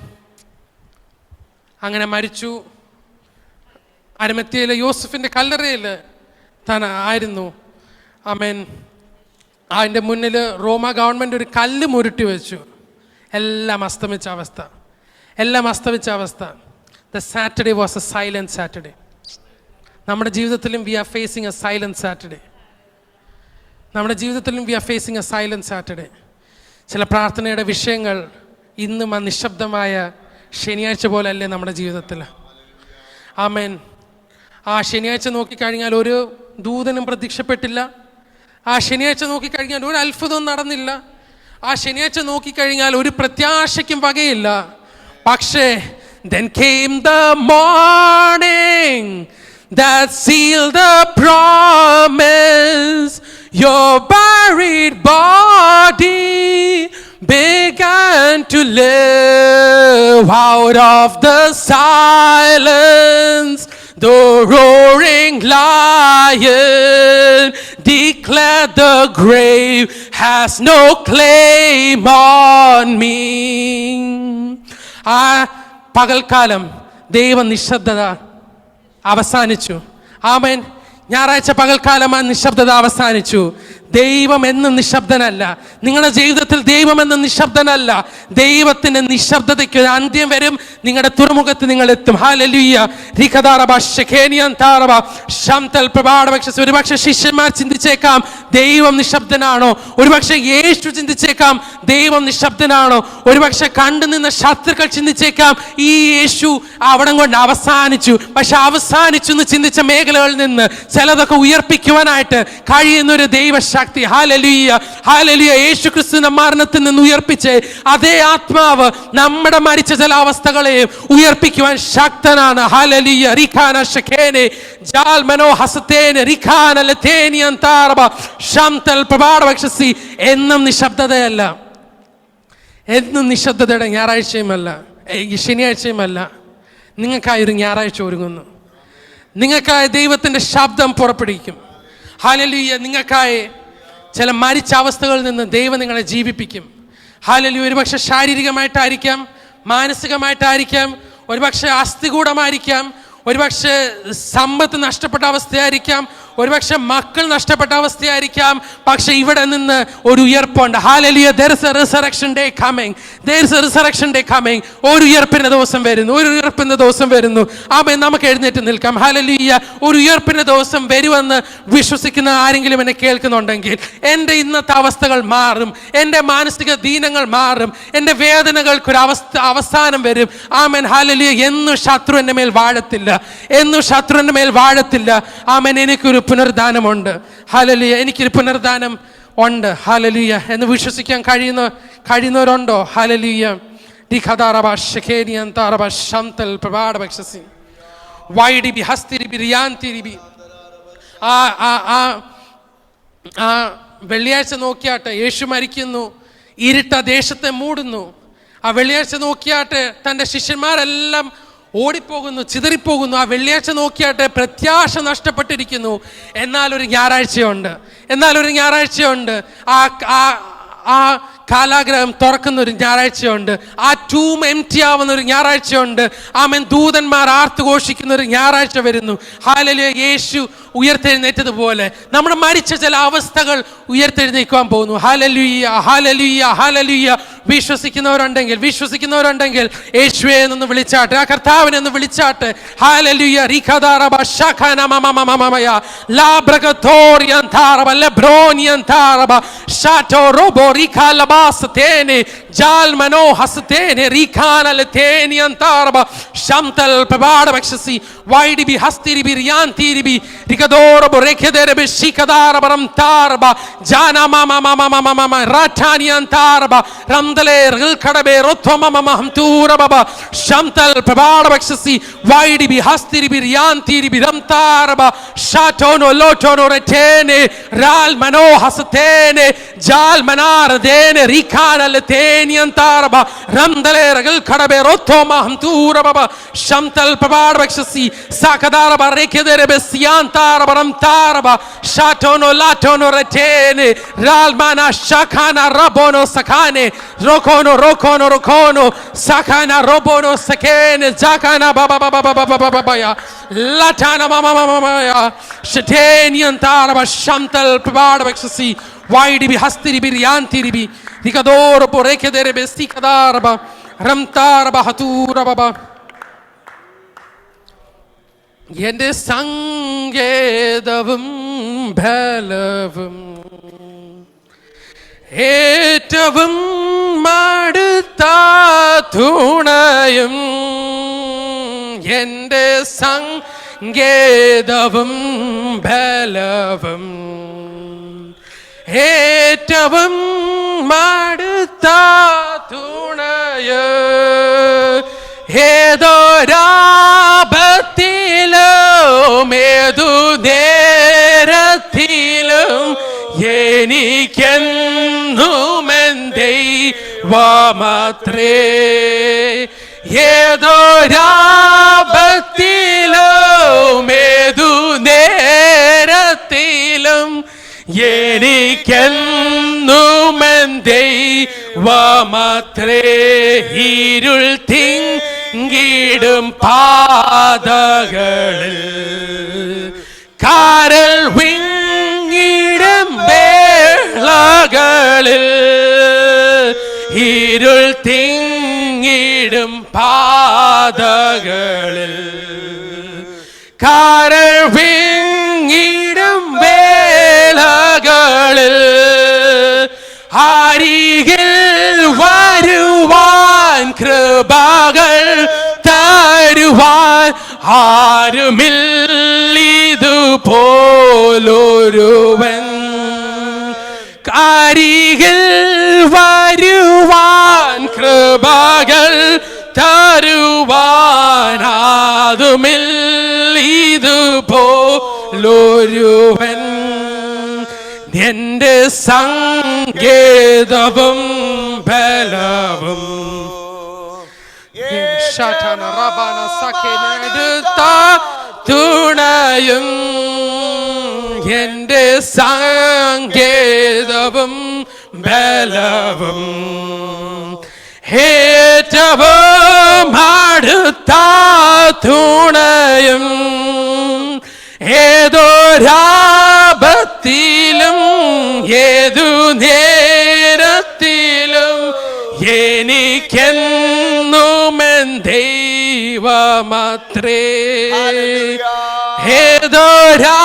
അങ്ങനെ മരിച്ചു. അരിമത്യയിലെ യോസഫിൻ്റെ കല്ലറയിൽ താൻ ആയിരുന്നു. ആമേൻ. അതിൻ്റെ മുന്നിൽ റോമ ഗവൺമെൻറ് ഒരു കല്ല് മുരുട്ടി വെച്ചു. എല്ലാം അസ്തമിച്ച അവസ്ഥ. The Saturday was a silent Saturday. നമ്മുടെ ജീവിതത്തിലും we are facing a silent Saturday. ചില പ്രാർത്ഥനയുടെ വിഷയങ്ങൾ ഇന്നും ആ നിശബ്ദമായ ശനിയാഴ്ച പോലെ അല്ലേ നമ്മുടെ ജീവിതത്തിൽ. ആമേൻ. ആ ശനിയാഴ്ച നോക്കിക്കഴിഞ്ഞാൽ ഒരു ദൂതനും പ്രത്യക്ഷപ്പെട്ടില്ല. ആ ശനിയാഴ്ച നോക്കിക്കഴിഞ്ഞാൽ ഒരു അത്ഭുതവും നടന്നില്ല. ആ ശനിയാഴ്ച നോക്കിക്കഴിഞ്ഞാൽ ഒരു പ്രത്യാശയ്ക്കും വകയില്ല. പക്ഷേ then came the morning that sealed the promise. Your buried body began to live out of the silence. The roaring lion declared the grave has no claim on me. ആ പകൽക്കാലം ദൈവ നിശബ്ദത അവസാനിച്ചു. ആമേൻ. ഞായറാഴ്ച പകൽക്കാലം ആ നിശബ്ദത അവസാനിച്ചു. ദൈവം എന്നും നിശബ്ദനല്ല. നിങ്ങളുടെ ജീവിതത്തിൽ ദൈവം എന്നും നിശബ്ദനല്ല. ദൈവത്തിന്റെ നിശബ്ദതയ്ക്ക് ഒരു അന്ത്യം വരും. നിങ്ങളുടെ തുറമുഖത്ത് നിങ്ങൾ എത്തും. ഹല്ലേലൂയ. ഒരുപക്ഷെ ശിഷ്യന്മാർ ചിന്തിച്ചേക്കാം ദൈവം നിശബ്ദനാണോ, ഒരുപക്ഷെ യേശു ചിന്തിച്ചേക്കാം ദൈവം നിശബ്ദനാണോ, ഒരുപക്ഷെ കണ്ടു നിന്ന ശത്രുക്കൾ ചിന്തിച്ചേക്കാം ഈ യേശു അവിടം കൊണ്ട് അവസാനിച്ചു. പക്ഷെ അവസാനിച്ചു എന്ന് ചിന്തിച്ച മേഖലകളിൽ നിന്ന് ചിലതൊക്കെ ഉയർപ്പിക്കുവാനായിട്ട് കഴിയുന്നൊരു ദൈവശക്തി. Hallelujah, hallelujah. യേശു ക്രിസ്തുവിന്റെ മരണത്തിൽ നിന്ന് ഉയർപ്പിച്ച് അതേ ആത്മാവ് നമ്മുടെ മരിച്ച ചില അവസ്ഥകളെയും ഉയർപ്പിക്കുവാൻ ശക്തനാണ്. ഹല്ലേലൂയ. റിഖാന ശഖേനെ ജാൽമനോ ഹസതേനെ റിഖാന ലതേനിയൻ താറബ ശംതൽ പ്രഭാടവക്ഷസി. എന്നും നിശബ്ദതയല്ല, എന്നും നിശബ്ദതയുടെ ഞായറാഴ്ചയുമല്ല, ശനിയാഴ്ചയുമല്ല. നിങ്ങൾക്കായി ഒരു ഞായറാഴ്ച ഒരുങ്ങുന്നു. നിങ്ങൾക്കായി ദൈവത്തിന്റെ ശബ്ദം പുറപ്പെടുവിക്കും. ഹല്ലേലൂയ. നിങ്ങൾക്കായി ചില മരിച്ച അവസ്ഥകളിൽ നിന്ന് ദൈവം നിങ്ങളെ ജീവിപ്പിക്കും. ഹല്ലേലൂയ. ഒരുപക്ഷെ ശാരീരികമായിട്ടായിരിക്കാം, മാനസികമായിട്ടായിരിക്കാം, ഒരുപക്ഷെ അസ്ഥികൂടമായിരിക്കാം, ഒരുപക്ഷെ സമ്പത്ത് നഷ്ടപ്പെട്ട അവസ്ഥയായിരിക്കാം, ഒരുപക്ഷെ മക്കൾ നഷ്ടപ്പെട്ട അവസ്ഥയായിരിക്കാം. പക്ഷെ ഇവിടെ നിന്ന് ഒരു ഉയർപ്പുണ്ട്. Hallelujah. There is a resurrection day coming. There is a resurrection day coming. ഒരു ഉയർപ്പിന്റെ ദിവസം വരുന്നു, ഒരു ഉയർപ്പിന്റെ ദിവസം വരുന്നു. ആമേൻ. നമുക്ക് എഴുന്നേറ്റ് നിൽക്കാം. ഹല്ലേലൂയ. ഒരു ഉയർപ്പിന്റെ ദിവസം വരുമെന്ന് വിശ്വസിക്കുന്ന ആരെങ്കിലും എന്നെ കേൾക്കുന്നുണ്ടെങ്കിൽ എൻ്റെ ഇന്നത്തെ അവസ്ഥകൾ മാറും, എൻ്റെ മാനസിക ദീനങ്ങൾ മാറും, എൻ്റെ വേദനകൾക്കൊരു അവസാനം വരും. ആമേൻ. ഹല്ലേലൂയ. എന്നും ശത്രു എൻ്റെ മേൽ വാഴത്തില്ല, എന്നും ശത്രു എൻ്റെ മേൽ വാഴത്തില്ല. ആമേൻ. എനിക്കൊരു പുനരുദ്ധാനമുണ്ട്. ഹല്ലേലൂയ. എനിക്കൊരു പുനരുദ്ധാനം ഉണ്ട്. ഹല്ലേലൂയ എന്ന് വിശ്വസിക്കാൻ കഴിയുന്നവരുണ്ടോ? ഹല്ലേലൂയ. വെള്ളിയാഴ്ച നോക്കിയാട്ടെ യേശു മരിക്കുന്നു, ഇരുട്ട ദേശത്തെ മൂടുന്നു. ആ വെള്ളിയാഴ്ച നോക്കിയാട്ടെ തൻ്റെ ശിഷ്യന്മാരെല്ലാം ഓടിപ്പോകുന്നു, ചിതറിപ്പോകുന്നു. ആ വെള്ളിയാഴ്ച നോക്കിയാട്ടെ പ്രത്യാശ നഷ്ടപ്പെട്ടിരിക്കുന്നു. എന്നാലൊരു ഞായറാഴ്ചയുണ്ട്. ആ കാലാഗ്രഹം തുറക്കുന്ന ഒരു ഞായറാഴ്ചയുണ്ട്. ആ ടൂം എംപ്റ്റി ആവുന്ന ഒരു ഞായറാഴ്ചയുണ്ട്. ആമേൻ. ദൂതന്മാർ ആർത്തുഘോഷിക്കുന്ന ഒരു ഞായറാഴ്ച വരുന്നു. ഹല്ലേലൂയ. യേശു ഉയർത്തെഴുന്നേറ്റതുപോലെ നമ്മുടെ മരിച്ച ചില അവസ്ഥകൾ ഉയർത്തെഴുന്നേൽക്കാൻ പോകുന്നു. ഹല്ലേലൂയ, ഹല്ലേലൂയ, ഹല്ലേലൂയ. വിശ്വസിക്കുന്നവരുണ്ടെങ്കിൽ യേശുവേ എന്നൊന്ന് വിളിച്ചാട്ടെ, ആ കർത്താവിനെ ഒന്ന് വിളിച്ചാട്ടെ. Hallelujah. റിഖദാറബ ശഖനമമമമമയ ലാബ്രഗതോറിയന്താറബ ലബ്രോനിയന്താറബ ഷാറ്റോ robo റിഖാലബാസ്തേനെ ജാൽമനോ ഹസ്തേനെ റിഖാനലതേനിയന്താറബ ശംതൽ പ്രബാഡബക്ഷസി വൈഡിബി ഹസ്തിരിബി റിയാന്തിരിബി റിഖദോറബ രഖദരബ ശിഖദാറബരം താറബ ജാനമമമമമമമ റാഠാനിയന്താറബ റംദലേ റിൽഖഡബേ റൊത്വമമമഹം തൂറബബ ശംതൽ പ്രബാഡബക്ഷസി വൈഡിബി ഹസ്തിരിബി റിയാന്തിരിബി റംതാറബ ഷാറ്റോനോ ലോറ്റോനോ രതേനെ രാൽമനോ ഹസ്തേനെ ജാൽമനാരദേനെ റിഖാനലതേനിയന്താറബ റംദലേ റിൽഖഡബേ റൊത്വമഹം തൂറബബ ശംതൽ പ്രബാഡബക്ഷസി സാഖദാറബ രഖദരബ സിയാന്താറബരം താറബ ഷാറ്റോനോ ലാറ്റോനോ രതേനെ രാൽമന ശഖാന റബോനോ സഖാനെ rokono rokono rokono sakana robono sakene zakana baba baba baba baba ya latana mama mama ya shetenian taraba shamtal pabada bexasi waidi bi hastiri bi rianti bi dikadoro poreke dere bestikadarba ramtarba hatura baba yende sangedavum balavum ഏറ്റവും മടുത്ത തുണയും എൻ്റെ സങ്കേതവും ബലവും ഏറ്റവും മടുത്ത തുണയ ഏതൊരാപത്തിലും ഏതു നേരത്തിലും എനിക്കെന്നുമെന്റെ ദൈവമത്രേ ഏതൊരാപത്തിലും ഏതു നേരത്തിലും എനിക്കെന്നുമെന്റെ ദൈവമത്രേ ഇരുൾ തിങ്ങിടും പാതകളിൽ carol വിങ്ങിടും വേളകളിൽ ഇരുൾ തിങ്ങിടും പാതകളിൽ കാരൽ വിങ്ങിടും വേളകളിൽ അരികിൽ വരുവാൻ കൃപകൾ തരുവാൻ ആരുമില്ലിതുപോലൊരുവൻ അരികിൽ വരുവാൻ കൃപകൾ തരുവാൻ ആരുമില്ലിതുപോലൊരുവൻ എൻ്റെ സങ്കേതവും ബലവും തുണയും എൻ്റെ സങ്കേതവും ബലവും ഏറ്റവും അടുത്ത തുണയും സഹായം ഏതൊരാപത്തിലും ഏതു നേരത്തിലും എനിക്കെന്നുമെൻ ദൈവമത്രേ. ഏതൊരാ